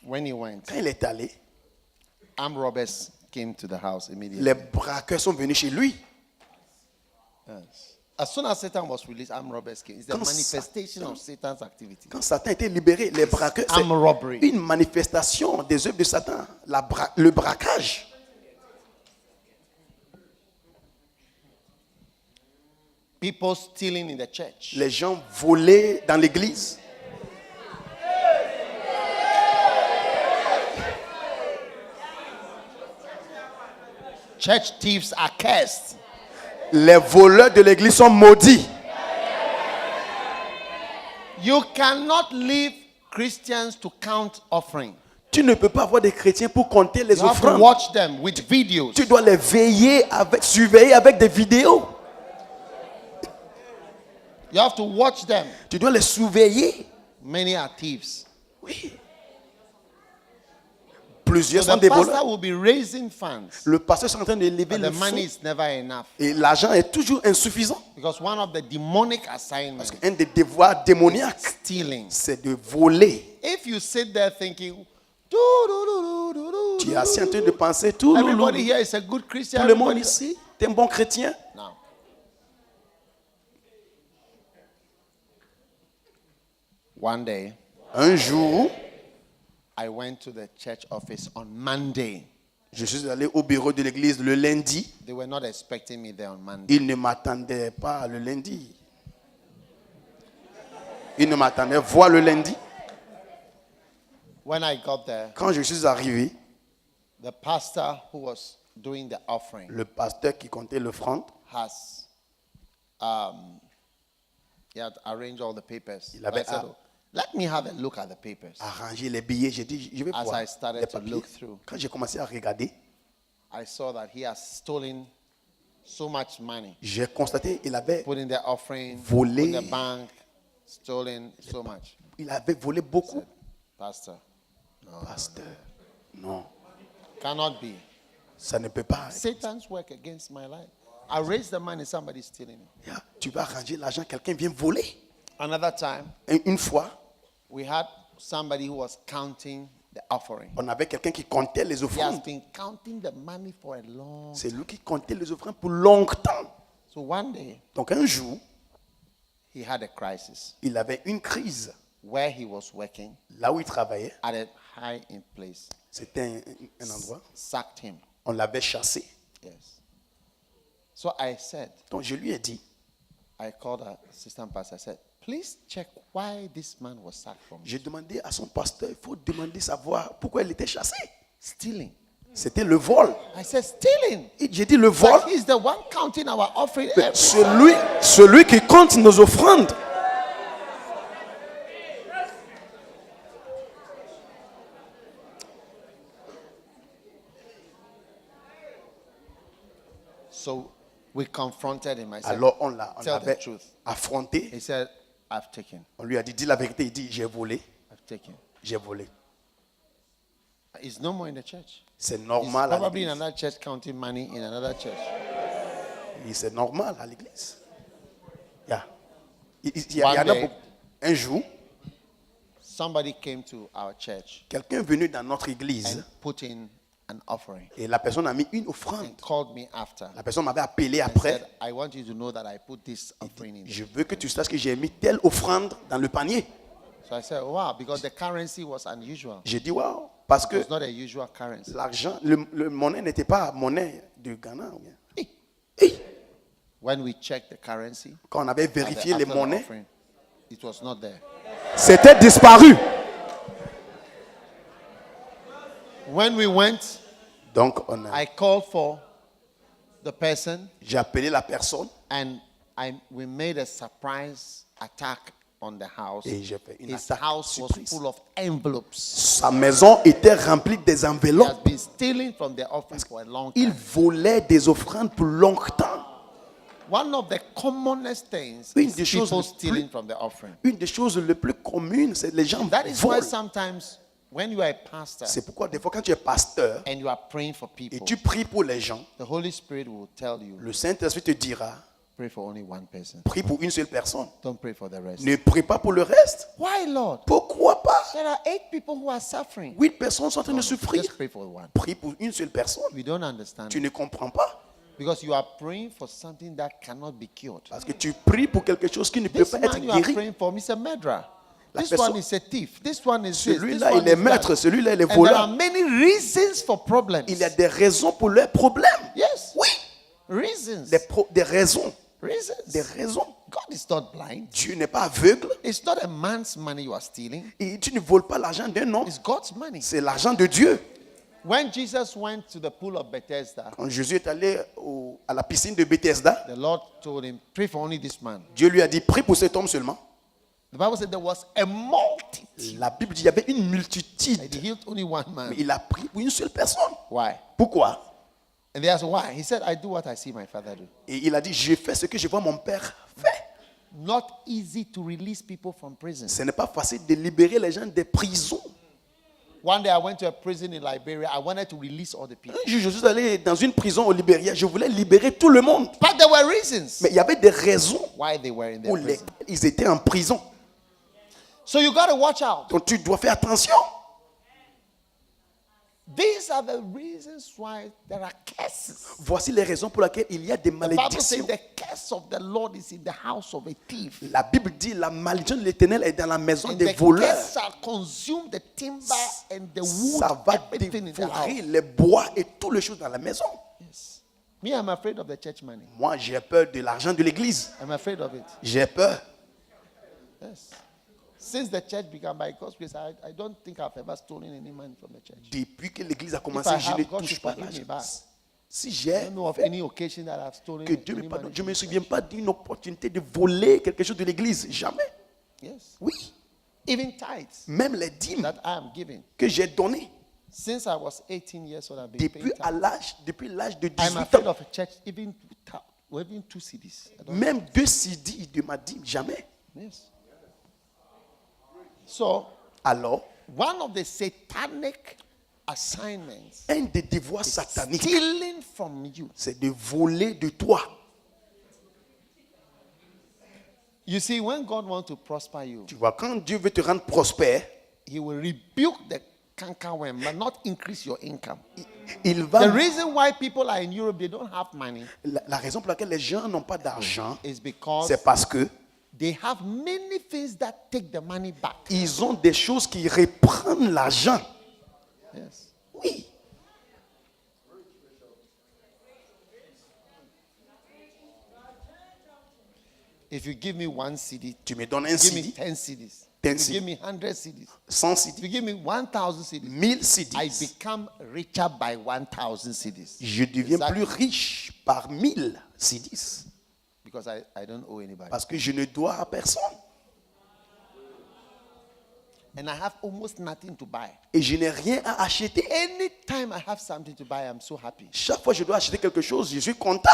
When he went, Quand il est allé, armed robbers came to the house immediately. les braqueurs sont venus chez lui. Yes. As soon as Satan was released, armed robbers came. It's the Quand manifestation Satan- of Satan's activity. Quand Satan a été libéré, les braqueurs, c'est Armed robbery. une manifestation des œuvres de Satan. Le braquage. People stealing in the church. Les gens volaient dans l'église. Church thieves are cursed. Les voleurs de l'église sont maudits. You cannot leave Christians to count offering. Tu ne peux pas avoir des chrétiens pour compter les You have to offrandes. watch them with videos. Tu dois les surveiller avec des vidéos. You have to watch them. Tu dois les surveiller. Many are thieves. Oui. Plusieurs So sont the des pastor voleurs. will be raising funds. Le pasteur est en train de lever But le the money fonds. is never enough. Et l'argent est toujours insuffisant. Because one of the demonic assignments Un des devoirs démoniaques, is stealing. c'est de voler. If you sit there thinking, Tu es assis en train de penser, tout everybody here is a good Christian. le monde everybody- ici, tu es un bon chrétien. Now, one day, Un jour, I went to the church office on Monday. je suis allé au bureau de l'église le lundi. They were not expecting me there on Monday. Ils ne m'attendaient pas le lundi. Ils ne m'attendaient voir le lundi. When I got there, Quand je suis arrivé, the pastor who was doing the offering le pasteur qui comptait l'offrande, has he had arranged all the papers. Il avait I said, "Oh, let me have a look at the papers." arrangé les billets. J'ai dit, je vais As voir I started les to papiers. look through. Quand j'ai commencé à regarder, I saw that he has stolen so much money, j'ai constaté qu'il avait, put in the offering, Volé. put in the bank, stolen so much. il avait volé beaucoup. Pastor, Pasteur, non, cannot be. ça ne peut pas. Satan's work against my life. I raise the money, somebody's stealing it. Yeah, tu vas arranger l'argent, quelqu'un vient voler. Another time, Une fois, we had somebody who was counting the offering. on avait quelqu'un qui comptait les He has offrandes. been counting the money for a long C'est lui qui comptait les offrandes pour longtemps. So one day, Donc un jour, he had a crisis il avait une crise. where he was working Là où il travaillait, at a high in place. c'était un endroit. Sacked him. On l'avait chassé. Yes. So I said, Donc je lui ai dit, I called our assistant pastor. I said, please check why this man was sacked from j'ai demandé à son pasteur, il faut demander savoir pourquoi il était chassé. stealing. C'était le vol. I said, stealing. J'ai dit le vol. But he's the one counting our offering. Mais every celui qui compte nos offrandes. So we confronted him. I said, Alors on tell the l'avait truth. affronté. He said, I've taken. On lui a dit, dis la vérité. Il dit, j'ai volé. I've taken. J'ai volé. He's no more in the church. C'est He's normal à probably in l'église. another church counting money in another church. C'est normal à l'église. Yeah. Il y One en a day- beaucoup. Un jour, Somebody came to our church quelqu'un est venu dans notre église and put in an offering et la personne a mis une offrande. and called me after. La personne m'avait appelé And après. said, I want you to know that I put this offering in. Je veux que tu saches que j'ai mis telle offrande dans le panier. So I said, wow, because the currency was unusual. J'ai dit, waouh, parce que It's not a usual currency. l'argent, le monnaie n'était pas monnaie du Ghana. ou bien. Hey. Hey, When we checked the currency, quand on avait after- vérifié les after the monnaies, offering, it was not there. c'était disparu. When we went, Donc, I called for the person j'ai appelé la personne and we made a surprise attack on the house. et j'ai fait une His attaque house was surprise. full of envelopes. Sa maison était remplie des He has enveloppes. been stealing from the offering for a long Il time. volait des offrandes pour longtemps. One of the commonest things Une is des choses people les stealing plus- from the offering. Une des choses les plus communes, c'est les gens That is why volent. sometimes when you are a pastor C'est pourquoi des fois quand tu es pasteur and you are praying for et people, tu pries pour les gens, the Holy Spirit will tell you, le Saint-Esprit te dira, pray for only one person. prie pour une seule personne. Don't pray for the rest. Ne prie pas pour le reste. Why, Lord? Pourquoi pas? There are 8 people who are suffering. 8 personnes sont en train de Just souffrir. pray for one. Prie pour une seule personne. We don't understand. Tu ne comprends pas. Because you are praying for something that cannot be cured. Parce que tu pries pour quelque chose qui ne peut This pas être man you are guéri. praying for, Mr. Medra. La This personne- one is a thief. This one is this. This Celui-là, one il est is that. maître. Celui-là, il est And there are voleur. many reasons for problems. Il y a des raisons pour leurs problèmes. Yes. Oui. Reasons. Des raisons. Des raisons. God is not blind. Dieu n'est pas aveugle. It's not a man's money you are stealing. Et tu ne voles pas l'argent d'un homme. It's God's money. C'est l'argent de Dieu. When Jesus went to the pool of Bethesda, Quand Jésus est allé à la piscine de Bethesda, the Lord told him, pray for only this man. Dieu lui a dit, prie pour cet homme seulement. The Bible said there was a multitude. La Bible dit qu'il y avait une multitude. And he healed only one man. Mais il a prié pour une seule personne. Why? Pourquoi? And they asked why. He said, I do what I see my father do. Et il a dit, je fais ce que je vois mon père faire. Not easy to release people from prison. Ce n'est pas facile de libérer les gens des prisons. One day I went to a prison in Liberia. I wanted to release all the people. Un jour, je suis allé dans une prison au Libéria. Je voulais libérer tout le monde. But there were reasons Mais il y avait des raisons why they were in their pour prison. lesquelles ils étaient en prison. So you got to watch out. Donc tu dois faire attention. These are the reasons why there are curses. Voici les raisons pour lesquelles il y a des The Bible says malédictions. the curse of the Lord is in the house of a thief. La Bible dit la malédiction de l'Éternel est dans la maison And des the voleurs. curse shall consume the timber and the wood, Ça va everything in the house. dévorer les bois et toutes les choses dans la maison. Yes. Me, I'm afraid of the church money. Moi, j'ai peur de l'argent de l'église. I'm afraid of it. J'ai peur. Yes. Since the church began by God's grace, I don't think I've ever stolen any money from the church. Depuis que l'église a If commencé, I je have, ne God touche should pas forgive me l'argent. back. Si I j'ai don't know of fait any occasion that I've stolen que Dieu me any pardonne, money je ne from me the souviens church. pas d'une opportunité de voler quelque chose de l'église. Jamais. Yes. Oui. Even tithes Même les dîmes that I am giving. que j'ai données Since I was 18 years old, I've been paying depuis tithes. l'âge de I'm 18 afraid ans. of a church, even two CDs. I don't Même 2 CD de ma dîme, jamais. Yes. So, Alors, one of the satanic assignments un des devoirs sataniques, stealing from you. c'est de voler de toi. You see, when God wants to prosper you, Tu vois, quand Dieu veut te rendre prospère, He will rebuke the cankerworm, but not increase your income. il The va. reason why people are in Europe, they don't have money, La raison pour laquelle les gens n'ont pas d'argent, is because c'est parce que they have many things that take the money back. ils ont des choses qui reprennent l'argent. Yes. Oui. If you give me 1 CD, Tu me donnes un give me CD, 10 CDs. 10 If you CDs. give me 100 CDs. 100 If CD, you give me 1,000 CDs, 1000 I CD. become richer by 1,000 CDs. Je deviens Exactly. plus riche par 1000 CD. Because I don't owe anybody. Parce que je ne dois à personne. And I have almost nothing to buy. Et je n'ai rien à acheter. Anytime I have something to buy, I'm so happy. Chaque fois que je dois acheter quelque chose, je suis content.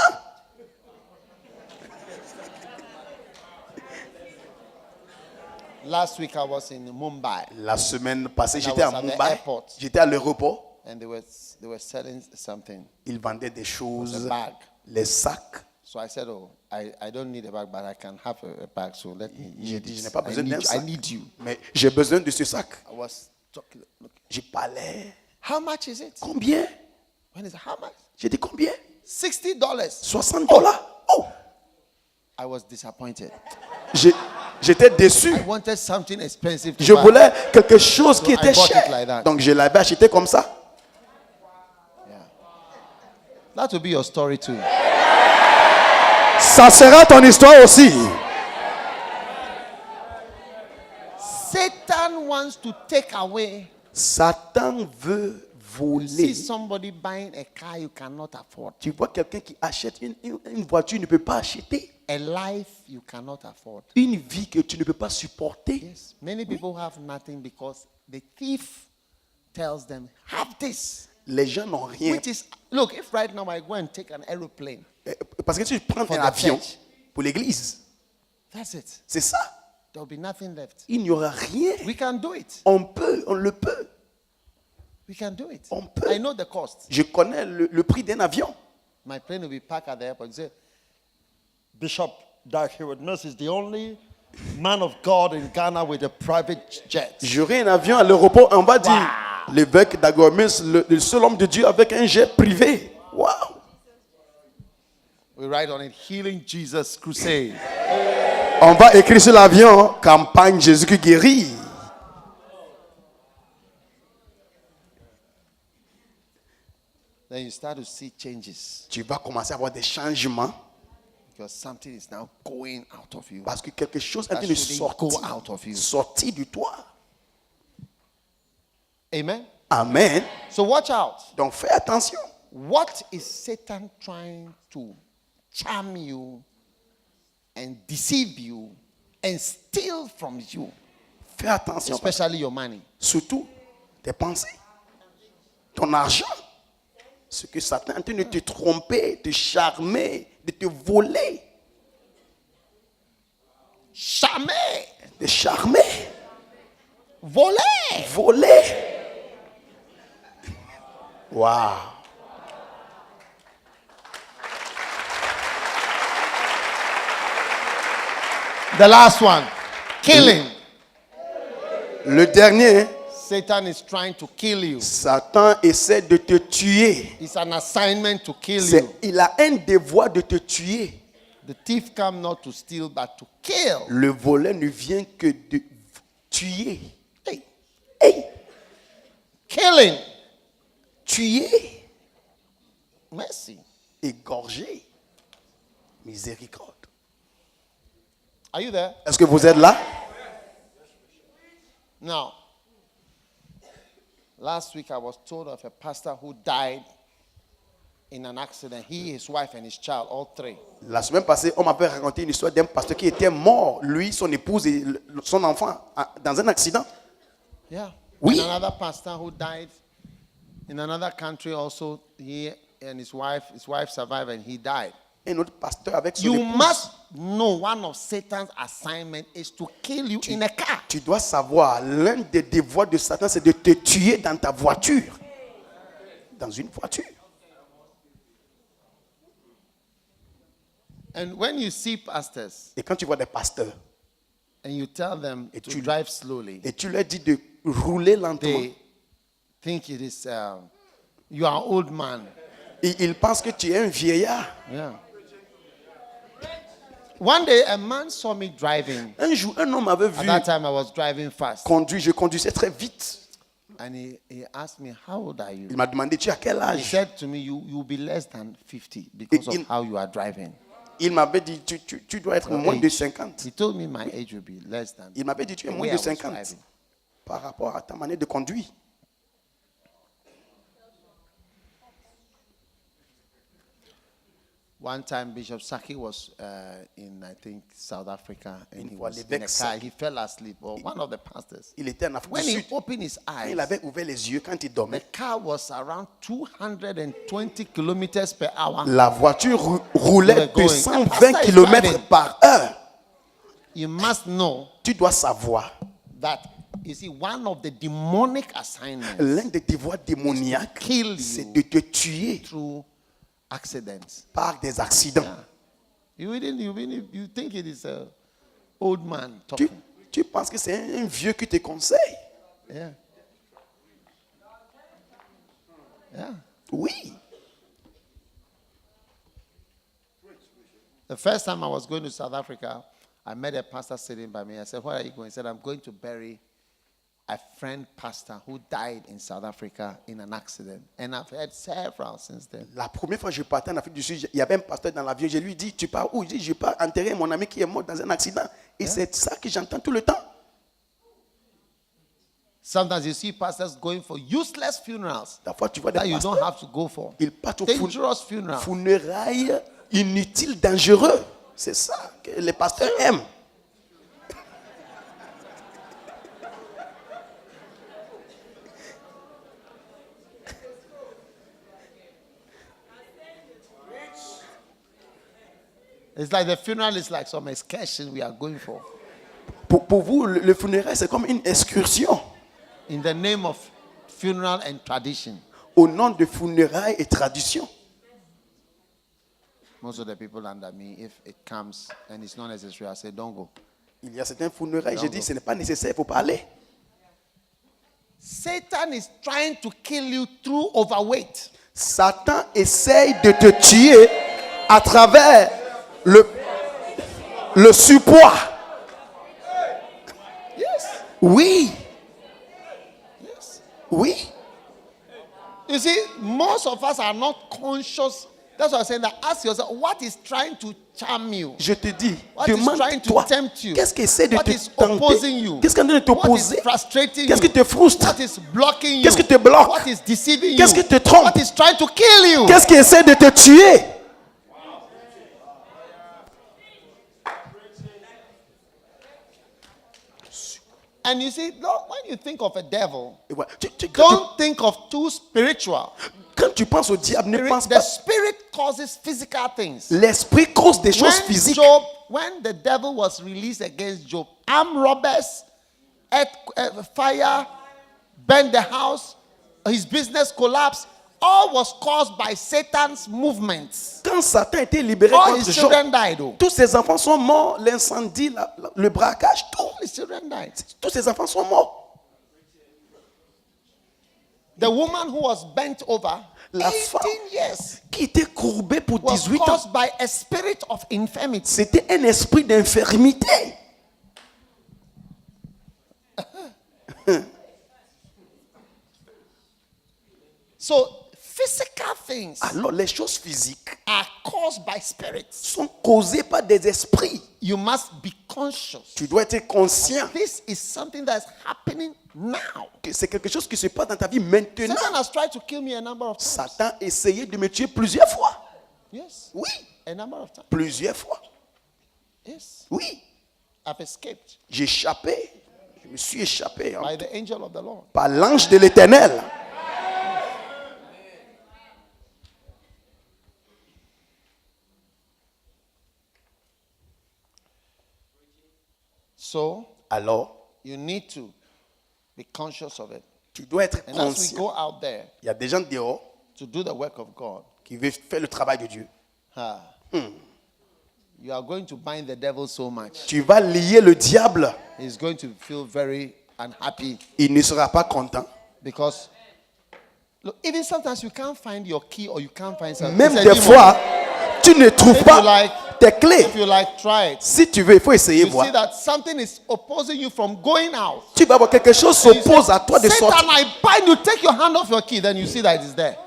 Last week I was in Mumbai La semaine passée, I j'étais à was at the Mumbai. airport. J'étais à l'aéroport. and they were selling something, Ils vendaient des a choses, bag. les sacs. So I said, oh, I don't need a bag, but I can have a bag. So let me. J'ai use dit, je this. n'ai pas besoin d'un I sac. need you. Mais j'ai besoin de ce sac. I was talking. Look, J'ai parlé. how much is it? Combien? When is it? How much? J'ai dit combien? $60. $60. Oh! I was disappointed. J'étais déçu. I wanted something expensive to Je buy. voulais quelque chose qui So I était bought it cher. like that. Donc je l'avais acheté comme ça. Yeah. That will be your story too. Ça sera ton histoire aussi. Satan wants to take away. Satan veut See voler. somebody buying a car you cannot afford, Tu vois quelqu'un qui achète une voiture, il ne peut pas acheter. a life you cannot afford. Une vie que tu ne peux pas supporter. Yes, many people have nothing because the thief tells them, "Have this." Les gens n'ont rien. Which is, look, if right now I go and take an aeroplane, Parce que tu prends For un the avion church. pour l'église. that's it. C'est ça. There will be nothing left. Il n'y aura rien. We can do it. On le peut. We can do it. On peut. I know the cost. Je connais le prix d'un avion. My plane will be parked at the airport. You say, Bishop Dag Heward-Mills is the only man of God in Ghana with a private jet. J'aurai un avion à l'aéroport. On va dire l'évêque d'Agomis, le seul homme de Dieu avec un jet privé. Waouh! We write on it, Healing Jesus Crusade. On va écrire sur l'avion campagne Jésus qui guérit. Then you start to see changes. Tu vas commencer à avoir des changements. because something is now going out of you. Parce que quelque chose est en That train de shouldn't go out of you. sortir de toi. Amen. Amen. So watch out. Donc fais attention. What is Satan trying to charm you and deceive you and steal from you, Fais attention. especially your money? Surtout tes pensées, ton argent. Ce que Satan est en train de te tromper, de te charmer, de te voler. Charmer, De charmer, voler. voler. Wow. The last one, killing. Le dernier, Satan is trying to kill you. Satan essaie de te tuer. It's an assignment to kill you. Il a un devoir de te tuer. The thief come not to steal but to kill. Le voleur ne vient que de tuer. Hey, Hey, killing. tuer, Mercy. égorger. Miséricorde. Are you there? Est-ce que vous êtes là? Now, last week I was told of a pastor who died in an accident. He, his wife, and his child, all three. La semaine passée, on m'avait raconté une histoire d'un pasteur qui était mort, lui, son épouse et son enfant, dans un accident. Yeah. Oui. And another pastor who died in another country also. He and his wife survived and he died. Un autre pasteur avec son You épouse. must know one of Satan's assignment is to kill you in a car. Tu dois savoir, l'un des devoirs de Satan, c'est de te tuer dans ta voiture. Dans une voiture. And when you see pastors Et quand tu vois des pasteurs, and you tell them Et to tu- drive slowly, et tu leur dis de rouler lentement, they think it is you are an old man. et ils pensent que tu es un vieillard. Yeah. One day a man saw me driving. Un jour, un homme m'avait At vu that time I was driving fast. conduire, je conduisais très vite. And he asked me, how old are you? Il m'a demandé, tu as quel He âge? said to me, you'll be less than 50 because Il- of how you are driving. Il m'avait dit, tu dois être moins de 50. He told me my age will be less than Il m'avait dit, tu es the moins way I de was 50 driving. par rapport à ta manière de conduire. One time Bishop Saki was in, I think, South Africa, and he fois, was in a l'évêque car. Saki. He fell asleep, or one of the pastors. Il était en Afrique When du he Sud. opened his Quand eyes, il avait ouvert les yeux, quand il the dormait, car was around 220 kilometers per hour. la voiture They roulait were de going. 120 Pastor is km driving. par heure. You must know Tu dois savoir, that, you see, one of the demonic assignments l'un des devoirs démoniaques, kill you c'est de te tuer through accidents. par des accidents. You think it is an old man Tu, talking. tu penses que c'est un vieux qui te conseille? Yeah. Yeah. Oui. The first time I was going to South Africa, I met a pastor sitting by me. I said, where are you going? He said, I'm going to bury a friend pastor who died in South Africa in an accident. And I've heard several since then. La première fois que je partais en Afrique du Sud, il y avait un pasteur dans l'avion. Je lui dis, tu pars où? Il dit, je pars enterrer mon ami qui est mort dans un accident. Et c'est ça que j'entends tout le temps. Sometimes you see pastors going for useless funerals Parfois, tu vois that des you don't pasteurs, have to go for. ils partent au Dangerous funerals. funérailles inutiles, dangereux. C'est ça que les pasteurs aiment. It's like the funeral is like some excursion we are going for. Pour vous, le funérail, c'est comme une excursion. In the name of funeral and tradition. Au nom de funérailles et tradition. Most of the people under me, if it comes and it's not necessary, I say, don't go. Il y a certains funérailles, je dis, ce n'est pas nécessaire, il faut pas aller. Satan is trying to kill you through overweight. Satan essaye de te tuer à travers le surpoids. Yes. Oui, Yes. oui. You see, most of us are not conscious. That's why I'm saying that ask yourself, what is trying to charm you? Je te dis, What is trying to demande-toi, tempt you? qu'est-ce qui essaie de What te is opposing you? tenter? Qu'est-ce qui est en train de What is t'opposer? frustrating Qu'est-ce qui you? te frustre? What is blocking you? Qu'est-ce qui te bloque? What is deceiving Qu'est-ce you? qui te trompe? What is trying to kill you? Qu'est-ce qui essaie de te tuer? And you see, when you think of a devil, Et voilà. don't think of too spiritual. Quand tu penses au diable, ne pense The pas. spirit causes physical things. L'esprit cause des choses physiques. When the devil was released against Job, armed robbers, fire, burned the house, his business collapsed. All was caused by Satan's movements. Quand Satan a été libéré All contre his Job, children died. Oh. tous ses enfants sont morts. L'incendie, le braquage, tout. All his children died. Tous ses enfants sont morts. The woman who was bent over La 18 femme years qui était courbée pour was 18 ans, caused by a spirit of infirmity. c'était un esprit d'infirmité. So physical things Alors, les choses physiques are caused by spirits. sont causées par des esprits. You must be conscious. Tu dois être conscient This is something that is happening now. que c'est quelque chose qui se passe dans ta vie maintenant. Satan has tried to kill me a number of times. Satan a essayé de me tuer plusieurs fois. Yes. Oui, A number of times. plusieurs fois. Yes. Oui, I've escaped j'ai échappé. Je me suis échappé by the angel of the Lord. par l'ange de l'Éternel. So Alors, you need to be conscious of it. tu dois être And as we conscient. go out there Il y a des gens dehors to do the work of God, qui veulent faire le travail de Dieu. you are going to bind the devil so much. Tu vas lier le diable. He's going to feel very unhappy Il ne sera pas content. because look, even sometimes you can't find your key or you can't find something. Même It's a des demon. fois, tu ne trouves If you pas like- tes clés. If you like, try it. Si tu veux, il faut essayer You voir. see that something is opposing you from going out. Tu vas voir quelque chose You say, s'oppose à toi de Satan, sortir. I bind you. Take your hand off your key. Then you see that it's there.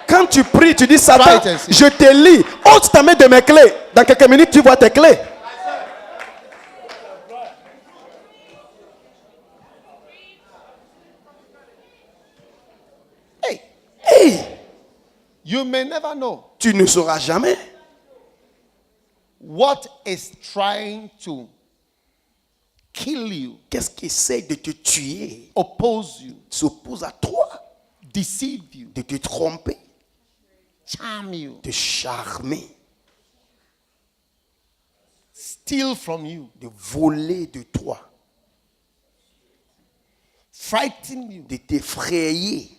Quand tu pries, tu dis Satan, Try it and see. je te lis. Ôte ta main de mes clés. Dans quelques minutes, tu vois tes clés. Hey, Hey, you may never know tu ne sauras jamais what is trying to kill you, qu'est-ce qui essaie de te tuer, oppose you, s'oppose à toi, deceive you, de te tromper, charm you, de charmer, steal from you, de voler de toi, frighten you. de t'effrayer.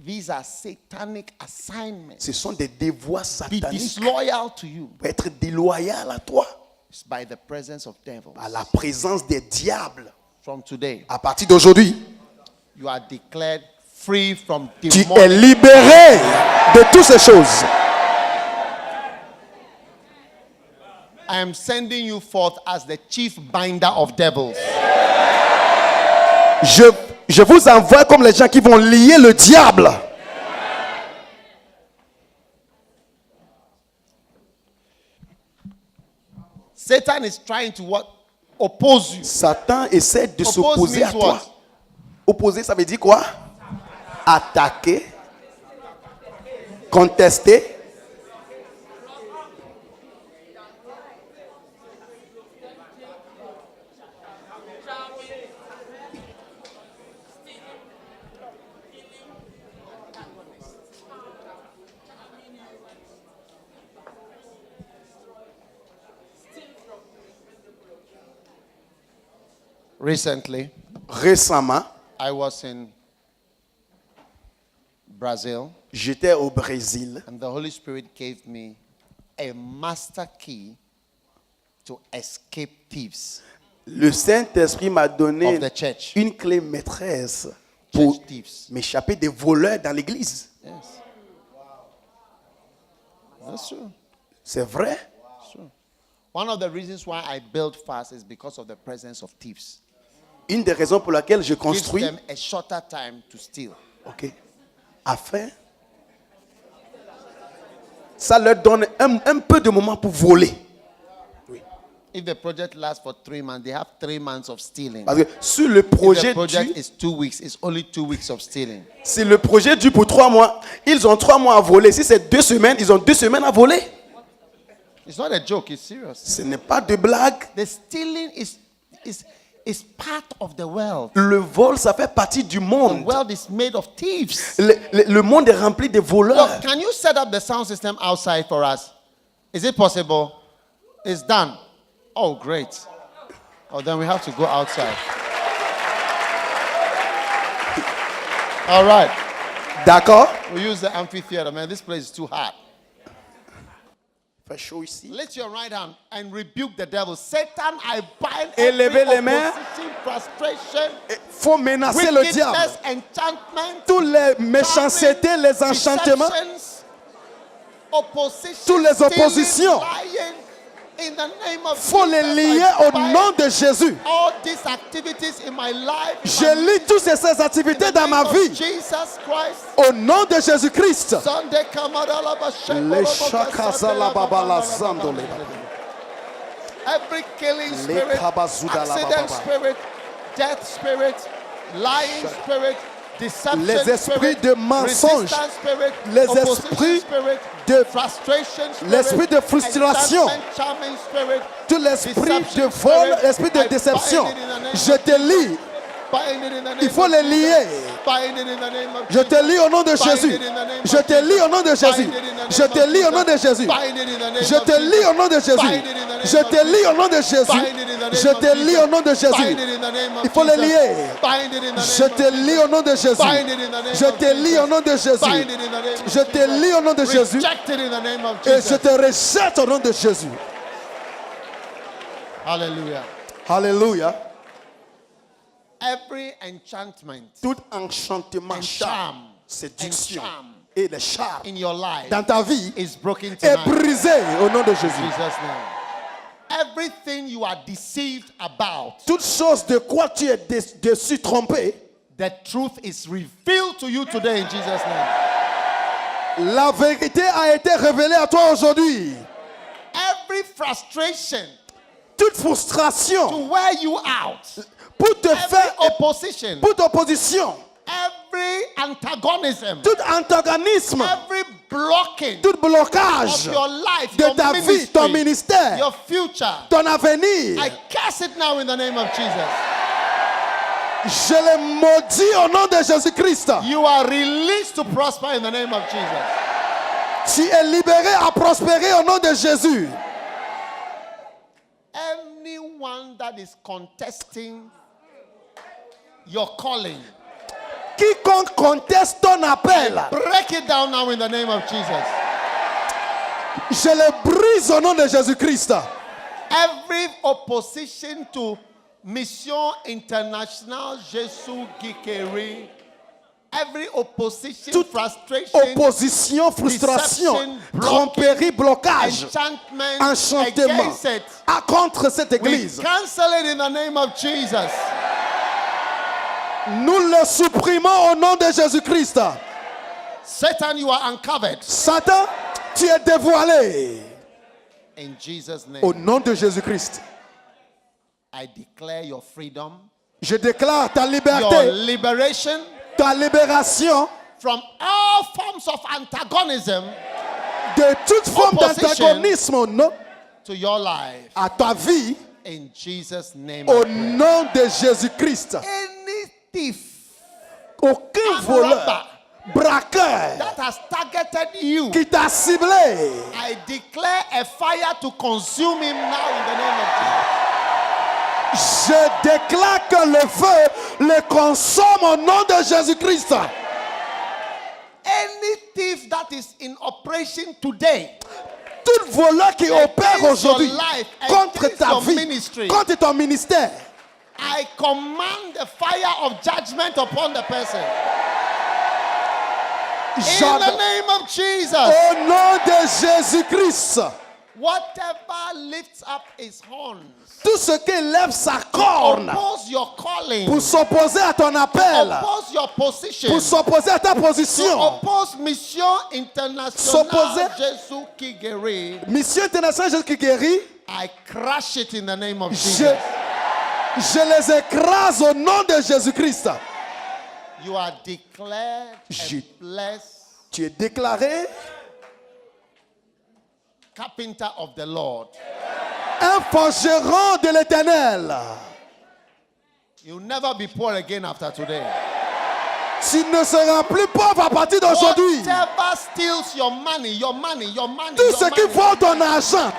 These are satanic assignments. Ce sont des devoirs Be sataniques. disloyal to you. Pour être déloyal à toi, It's by the presence of devils. à la présence des diables. From today, À partir d'aujourd'hui, you are declared free from tu es demonic. libéré de toutes ces choses. I am sending you forth as the chief binder of devils. Je vous envoie comme les gens qui vont lier le diable. Satan is trying to what? Oppose you. Satan essaie de Oppose s'opposer à means toi. what? Opposer, ça veut dire quoi? Attaquer, contester. Recently, Récemment, I was in Brazil, j'étais au Brésil. and the Holy Spirit gave me a master key to escape thieves Le Saint-Esprit m'a donné of the church. une clé maîtresse pour Church thieves. m'échapper des voleurs dans l'église. Yes. That's true. C'est vrai? That's true. One of the reasons why I build fast is because of the presence of thieves. Une des raisons pour laquelle je Gives construis, them a shorter time to steal. ok, afin, ça leur donne un peu de moment pour voler. If the project lasts for 3 months, they have 3 months of stealing. Parce que sur le If the projet project dure, is 2 weeks, it's only 2 weeks of stealing. si le projet dure pour 3 mois, ils ont 3 mois à voler. Si c'est 2 semaines, ils ont 2 semaines à voler. It's not a joke, it's serious. Ce n'est pas de blague. The stealing is part of the world. Le vol, ça fait partie du The monde. world is made of thieves. Le monde est rempli de voleurs. Look, can you set up the sound system outside for us? Is it possible? It's done. Oh, great. Oh, then we have to go outside. All right. D'accord? We use the amphitheater, man. This place is too hot. Fait chaud ici. Lift your right hand and rebuke the devil. Satan, I bind Élevez every les mains. opposition, frustration, Il faut menacer le diable. wickedness, enchantment, Tous les méchancetés, les enchantements, deceptions, opposition, Tous les stealing, oppositions. lying. In the name of faut les Jesus, lier I au bind nom de Jésus. all these activities in my life. in Je my lis toutes ces activités dans ma vie Jesus Christ. au nom de Jésus-Christ. Sunday Kamadala Les chakazala babala zandole. Every killing Les spirit, kabazudala accident bababa. spirit, death spirit, lying spirit, deception Les esprits spirit, de mensonge, resistance spirit, les opposition esprits spirit, de- frustration spirit, l'esprit de frustration, enchantment, charming spirit, tout l'esprit deception de vol, spirit, l'esprit de I déception. bind it in the name Je of te lis. bind it in the name Il faut of les Jesus. lier. Bind it in the name of Je te lis au nom de Jésus. Je te lis au nom de Jésus. Je te lis au nom de Jésus. Je te lis au nom de Jésus. Je te lis au nom de Jésus. Je te lis au nom de Jésus. Il faut les lier. Je te lis au nom de Jésus. Je te lis au nom de Jésus. Je te lis au nom de Jésus. Rejected in the name of Et je Jesus. te rejette au nom de Jésus. Hallelujah. Alléluia. Every enchantment Tout enchantement, and charme, charm séduction and charm et le charme in your life dans ta vie is broken est tonight. brisé au nom de Jésus. In Jesus' name. Everything you are deceived about, Toute chose de quoi tu es déçu, trompé, the truth is revealed to you today in Jesus' name. la vérité a été révélée à toi aujourd'hui. Every frustration Toute to frustration wear you out, pour te every faire, opposition, pour opposition, every antagonism, tout antagonisme, every blocking tout of blocage your life, de your ta vie, ministry, ton ministère, your future, ton avenir, I curse it now in the name of Jesus. je les maudis au nom de Jésus-Christ. You are released to prosper in the name of Jesus. Tu es libéré à prospérer au nom de Jésus. Anyone that is contesting your calling, Quiconque conteste ton appel, break it down now in the name of Jesus. je les brise au nom de Jésus-Christ. Every opposition to Mission International Jésus Guikeri, every opposition, Toute frustration, opposition, frustration, deception, tromperie, blocage, enchantment enchantement against it, contre cette we église. cancel it in the name of Jesus. Nous le supprimons au nom de Jésus-Christ. Satan, you are uncovered. Satan, tu es dévoilé. In Jesus' name, Au nom de Jésus-Christ, I declare your freedom, je déclare ta your liberté, liberation ta libération from all forms of antagonism de toute forme Opposition. d'antagonisme non, to your life. à ta vie. In Jesus' name, Au I pray. nom de Jésus-Christ, Any thief aucun and voleur, robber braqueur that has targeted you, qui t'a ciblé, I declare a fire to consume him now in the name of je déclare que le feu le consomme au nom de Jésus-Christ. Jesus. Any thief that is in operation today, Tout voleur qui opère Against your aujourd'hui life, contre against ta your vie, ministry. contre ton ministère, I command the fire of judgment upon the person. In the j'ordonne name of Jesus. au nom de Jésus-Christ, Whatever lifts up his horns Tout ce qui lève sa corne oppose your calling, pour s'opposer à ton appel, oppose your position, pour s'opposer à ta to position. oppose Mission Internationale S'opposer- Jésus qui guérit, Mission internationale Jésus qui guérit, I crush it in the name of je, Jesus. je les écrase au nom de Jésus-Christ. You are declared Je- a blessed Tu es déclaré carpenter of the Lord. un forgeron de l'Éternel. You'll never be poor again after today. Tu ne seras plus pauvre à partir d'aujourd'hui. Whatever steals your money, your money, your money, Tout your ce qui money, vole ton argent,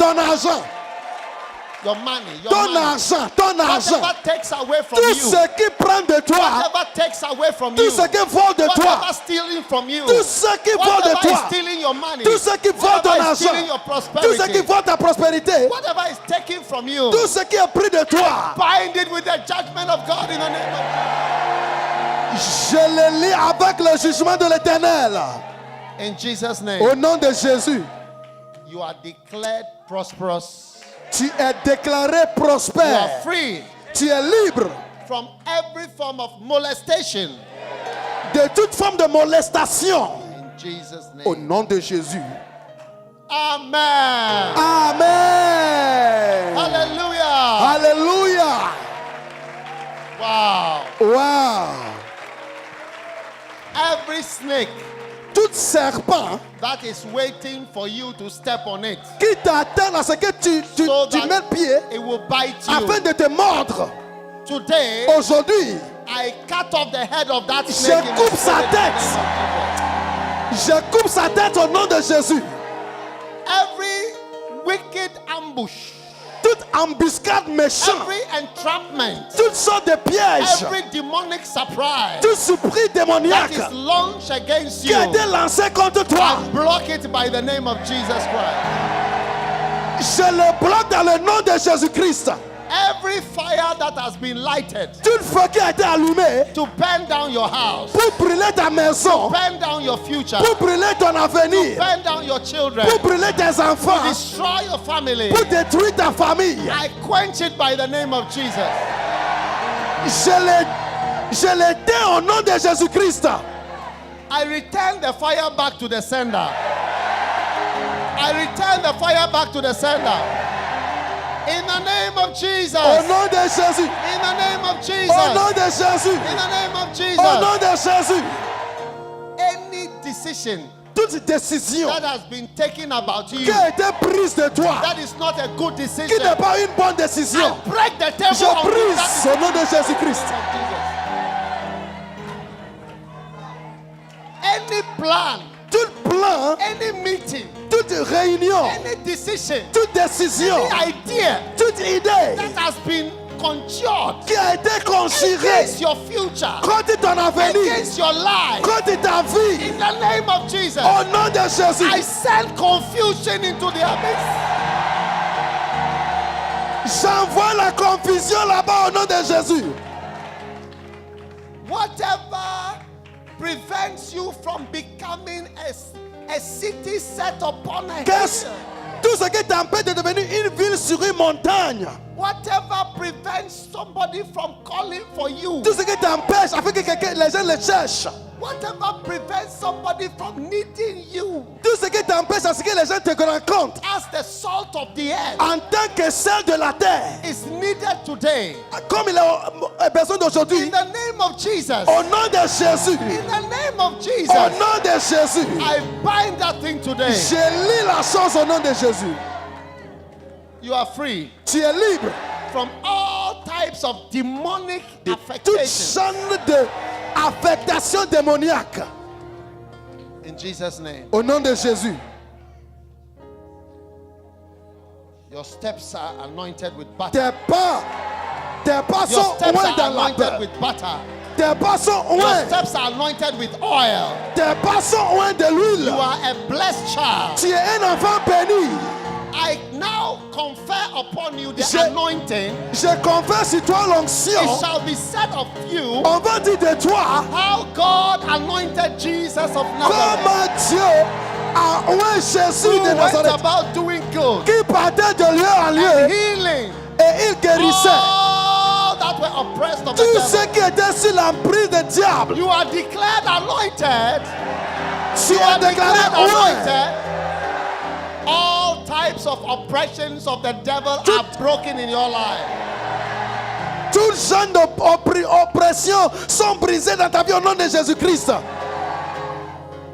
your money, your ton money. argent, ton argent. Whatever takes away from Tout you, ce qui prend de toi, whatever takes away from tout you, ce qui vole de toi, whatever stealing from you, tout ce qui vole de whatever is toi, stealing your money, tout ce qui vole ton whatever is argent, stealing your tout ce qui prosperity, vole ta prospérité, whatever is taken from you, tout ce qui est pris de toi, bind it with the judgment of God in the name of je le lis avec le jugement de l'Éternel. In Jesus' name, Au nom de Jésus, you are declared prosperous. tu es déclaré You are prospère. free Tu es libre from every form of molestation. de toute forme de molestation. In Jesus' Au name. nom de Jésus. Amen. Amen. Hallelujah. Alléluia. Wow. Wow. Every snake Tout serpent that is waiting for you to step on it qui t'attend à ce que tu so mets pied it will bite afin you. de te mordre. Today, Aujourd'hui, I cut off the head of that Je snake. in the coupe sa spirit in the tête. name of je coupe sa tête au nom de Jésus. Jesus. Every wicked ambush, Toute embuscade méchante, every entrapment, toutes sortes de pièges, every demonic surprise tout surpris that démoniaque is launched against qui you, a été lancé contre toi, I block it by the name of Jesus Christ. je le bloque dans le nom de Jésus-Christ. Every fire that has been lighted Tout feu qui a été allumé to burn down your house, pour brûler ta maison, burn down your future, pour brûler ton avenir, burn down your children, pour brûler tes enfants, destroy your family, pour détruire ta famille. I quench it by the name of Jesus. Je l'éteins au nom de Jésus-Christ. I return the fire back to the sender. I return the fire back to the sender. In the name of Jesus. Au nom de Jésus. In the name of Jesus. Au nom de Jésus. In the name of Jesus. Au nom de Jésus. Any decision Toute décision that has been taken about qui you a été prise de toi, that is not a good qui decision, n'est pas une bonne décision, I break the table je on you. brise au nom de Jésus-Christ. Any plan, Tout plan, any meeting, toute réunion, any decision, toute décision, any idea toute idée that has been conjured qui a été conjurée against your future, contre ton avenir, against your life, contre ta vie, in the name of Jesus, au nom de I Jésus, send confusion into the abyss. j'envoie la confusion là-bas au nom de Jésus. Whatever prevents you from becoming a city set upon a Qu'est-ce- hill, Tout ce qui t'empêche de devenir une ville sur une montagne, whatever prevents somebody from calling for you, tout ce qui t'empêche afin que les gens le cherchent, whatever prevents somebody from needing you tout ce qui t'empêche à ce que les gens te rencontrent as the salt of the earth en tant que sel de la terre, is needed today. comme il est besoin d'aujourd'hui, In the name of Jesus, au nom de Jésus, in the name of au Jesus, nom de Jésus, I bind that thing today. je lis la chose au nom de Jésus. You are free Tu es libre from all types of demonic de toute affectation. genre d'affectation démoniaque. In Jesus' name, Au nom de Jésus, your steps are anointed with butter. tes pas Your sont steps loin are dans la anointed paix. with butter. Tes pas sont Your loin. steps are anointed with oil. Tes pas sont loin de l'huile. You are a blessed child. Tu es un enfant béni. I now confer upon you the Je- anointing. Je confère sur toi l'onction. It shall be said of you On va dire de toi how God anointed Jesus of Nazareth. comment Dieu Jésus who de went Nazareth about doing good qui partait de lieu en and lieu healing et il guérissait all that were oppressed of the tous devil. ceux qui étaient sur l'emprise du diable. You are declared anointed. Tu You as are déclaré declared ouais. anointed. All types of oppressions of the devil are broken in your life. Tout genre d'oppression sont brisées dans ta vie au nom de Jésus-Christ.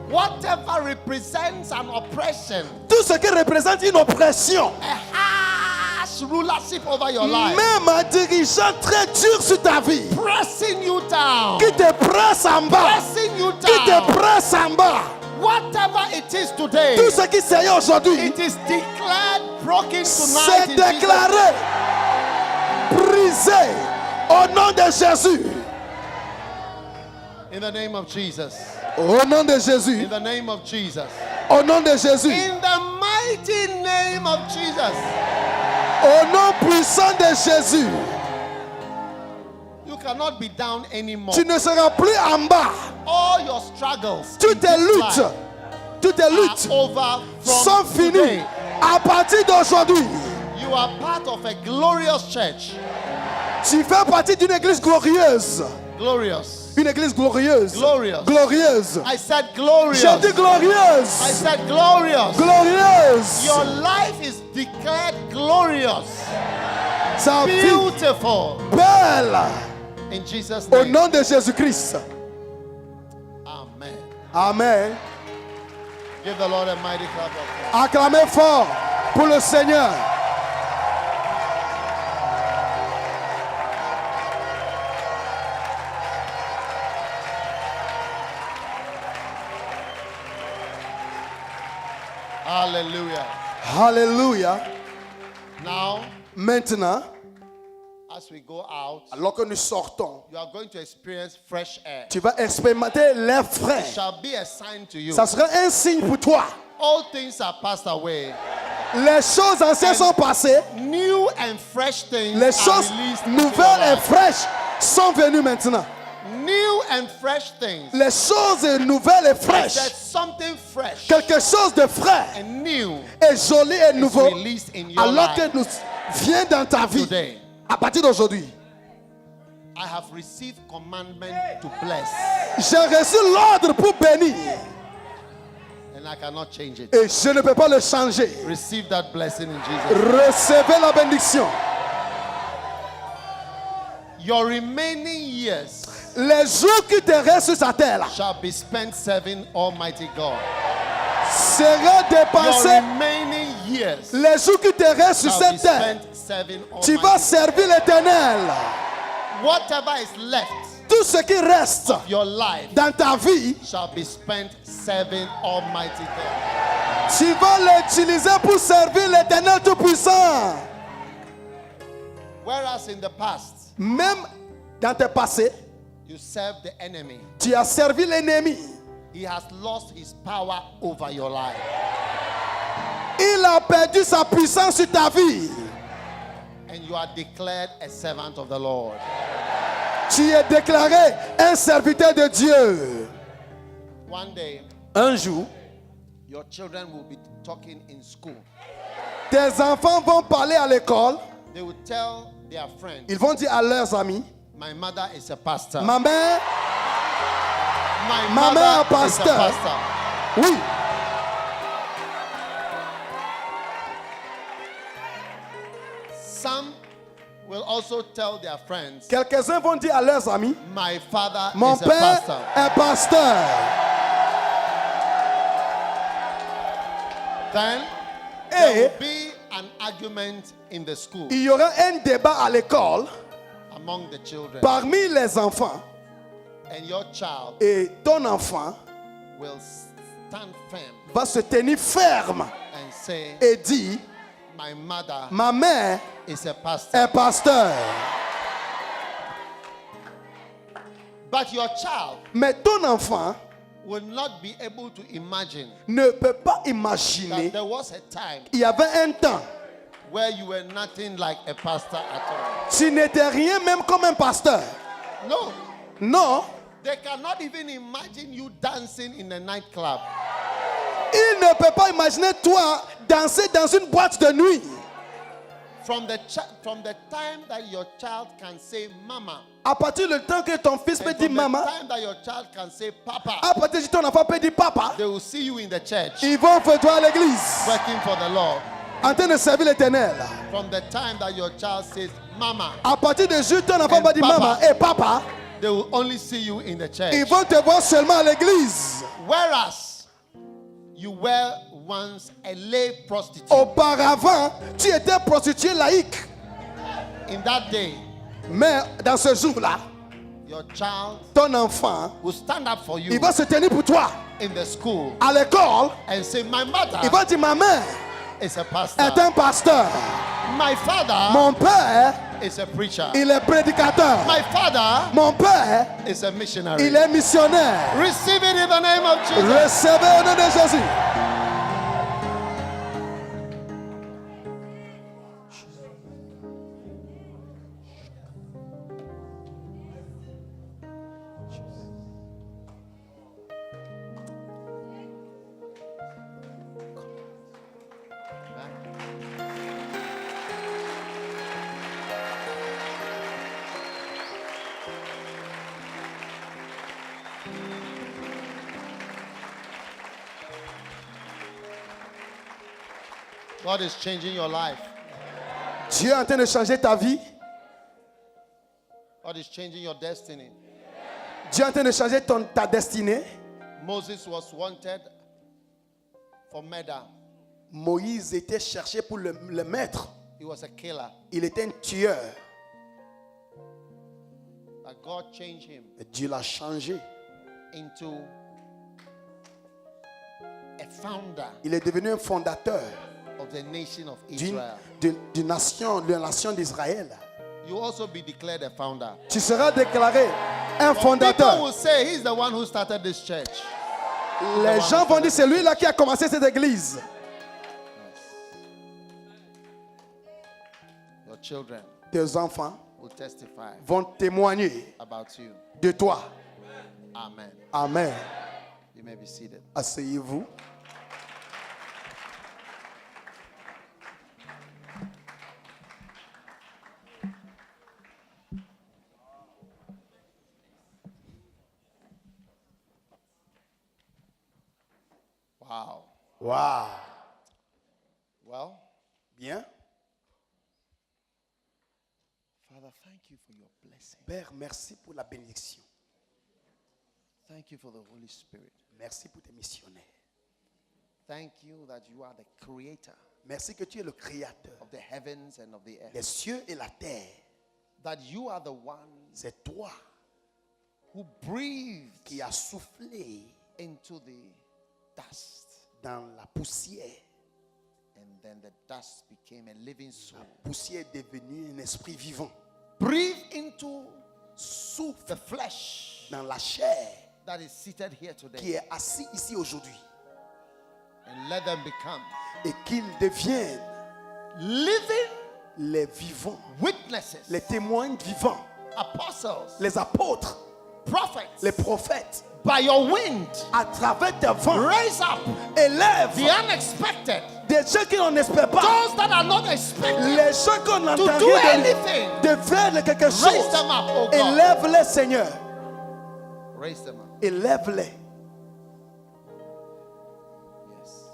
Whatever represents an oppression, Tout ce qui représente une oppression, a harsh rulership over your life, même un dirigeant très dur sur ta vie, pressing you down, qui te presse en bas, pressing you qui te down. presse en bas. Whatever it is today, Tout ce qui s'est aujourd'hui, it is declared broken tonight c'est in Jesus' déclaré, brisé au nom de Jésus. In the name of Jesus. Au nom de Jésus. In the name of Jesus. Au nom de Jésus. In the mighty name of Jesus. Au nom puissant de Jésus. You cannot be down anymore. Tu ne seras plus en bas. All your struggles Toutes in tes this luttes, life toutes tes luttes are over sont from finies. today. À partir d'aujourd'hui, You are part of a glorious church. tu fais partie d'une église glorieuse. Glorious. Une église glorieuse. Glorious. Glorieuse. I said glorious. J'ai dit I glorieuse. said glorious. Glorieuse. Your life is declared glorious. Sa vie Beautiful. belle. In Jesus' Au name. nom de Jésus-Christ. Amen. Amen. Give the Lord a mighty clap of praise. Acclamez fort pour le Seigneur. Hallelujah. Alléluia. Now, Maintenant, as we go out, alors que nous sortons, you are going to experience fresh air. tu vas expérimenter l'air frais. Shall be a sign to you. Ça sera un signe pour toi. All things are passed away. Les choses anciennes sont passées. New and fresh things Les are choses released into your nouvelles et life. fraîches sont venues maintenant. New and fresh things. Les choses nouvelles et I said fraîches. something fresh Quelque chose de frais and new et joli et nouveau. is released in your Alors life. que nous vient dans ta vie. Today, À partir d'aujourd'hui, I have received commandment to bless, j'ai reçu l'ordre pour bénir. and I cannot change it. Et je ne peux pas le changer. Receive that blessing in Jesus. Recevez la bénédiction. Your remaining years Les jours qui te restent sur sa terre là, shall be spent serving Almighty God. seront Your dépensés. remaining years Les jours qui te restent sur shall be cette terre, spent serving tu vas Almighty. servir l'Éternel. Whatever is left Tout ce qui reste of your life dans ta vie, shall be spent serving Almighty God. tu vas l'utiliser pour servir l'Éternel Tout-Puissant. Whereas in the past, Même dans tes passés, you served the enemy. tu as servi l'ennemi. He has lost his power over your life. Il a perdu sa puissance sur ta vie. And you are declared a servant of the Lord. Tu es déclaré un serviteur de Dieu. One day, Un jour, your children will be talking in school. tes enfants vont parler à l'école. They will tell their friends, Ils vont dire à leurs amis, my mother is a pastor. ma mère, My ma mère mother is a pasteur. pastor. oui, Some will also tell their friends, quelques-uns vont dire à leurs amis, my father mon is a père pastor. est pasteur. Then there Et will be an argument in the school il y aura un débat à l'école among the children. parmi les enfants And your child et ton enfant will stand firm va se tenir ferme and say, et dire, my mother ma mère is a pastor. est pasteur. But your child Mais ton enfant will not be able to imagine ne peut pas imaginer. that there was a time Il y avait un temps, where you were nothing like a pastor at all. tu n'étais rien même comme un pasteur. No, Non, They cannot even imagine you dancing in a nightclub. Il ne peut pas imaginer toi danser dans une boîte de nuit. From the time that your child can say mama, À partir du temps que ton fils peut and dire from the maman, time that your child can say papa, à partir du temps que ton enfant peut dire papa, they will see you in the church ils vont faire toi à l'église working for the Lord. en train de servir l'Éternel. From the time that your child says mama, À partir de jour, ton enfant And va dire papa. maman et papa, they will only see you in the church. ils vont te voir seulement à l'église. Whereas you were once a lay prostitute. Auparavant, tu étais prostituée laïque. In that day, Mais dans ce jour-là, your child ton enfant, will stand up for you il va se tenir pour toi. in the school À l'école, and say, my mother il va dire ma mère is a est pastor. un pasteur. My father Mon père, is a preacher. il est prédicateur. My father Mon père, is a missionary. il est missionnaire. Receive it in the name of Jesus. Recevez au nom de Jésus. God is changing your life. Dieu est en train de changer ta vie. God is changing your destiny. Dieu est en train de changer ta destinée. Moses was wanted for murder. Moïse était cherché pour le maître. He was a killer. Il était un tueur. But God changed him Mais Dieu l'a changé. into a founder Il est devenu un fondateur of the nation of d'une Israel. de la nation d'Israël. You also be declared a founder. Tu seras déclaré un People fondateur. will say he's the one who started this church. Les gens vont dire c'est lui là qui a commencé cette église. Your children Tes enfants will testify vont témoigner about you. de toi. Amen. Amen. You may be seated. Asseyez-vous. Wow. Wow. Well, Bien. Father, thank you for your blessing. Père, merci pour la bénédiction. Thank you for the Holy Spirit. Merci pour tes missionnaires. Thank you that you are the creator Merci que tu es le créateur of the heavens and of the earth. des cieux et la terre. That you are the one C'est toi who breathed qui as soufflé into the dust. dans la poussière. And then the dust became a living soul. La poussière est devenue un esprit vivant. Breathe into Souffle the flesh dans la chair that is seated here qui today. est assis ici aujourd'hui. And let them become Et qu'ils deviennent living les vivants, witnesses, les témoins vivants, apostles, les apôtres, prophets. les prophètes. By your wind, À travers tes vents, raise up élève the unexpected. des gens qui n'en espèrent pas. Those that are not expected. Les gens qu'on To n'entend do rien anything. de faire quelque Raise chose. them up, oh God. Élève-les, Seigneur. Raise them up. Élève-les. Yes.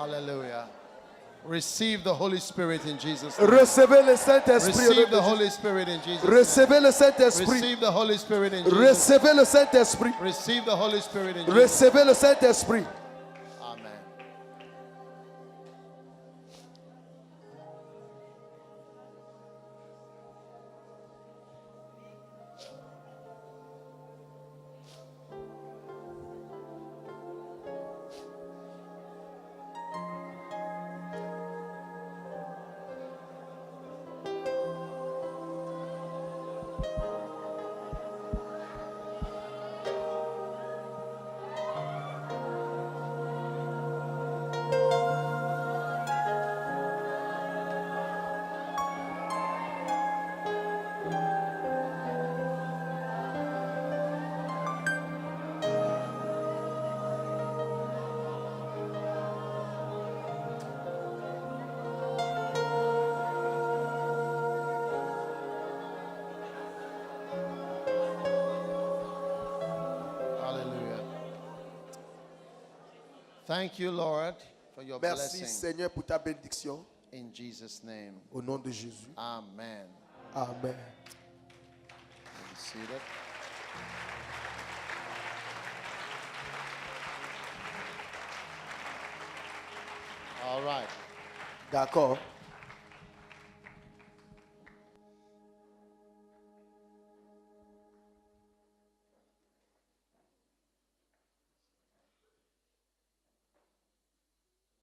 Hallelujah. Receive the Holy Spirit in Jesus' name. Recevez le Saint-Esprit. Receive the Holy Spirit in Jesus' name. Recevez le Saint-Esprit. Receive the Holy Spirit in Jesus' name. Recevez le Saint-Esprit. Receive the Holy Spirit in Jesus' name. Recevez le Saint-Esprit. Amen. Thank you, Lord, for your Merci blessing. Seigneur pour ta bénédiction. In Jesus' name. Au nom de Jésus. Amen. Amen. Be seated. All right. D'accord.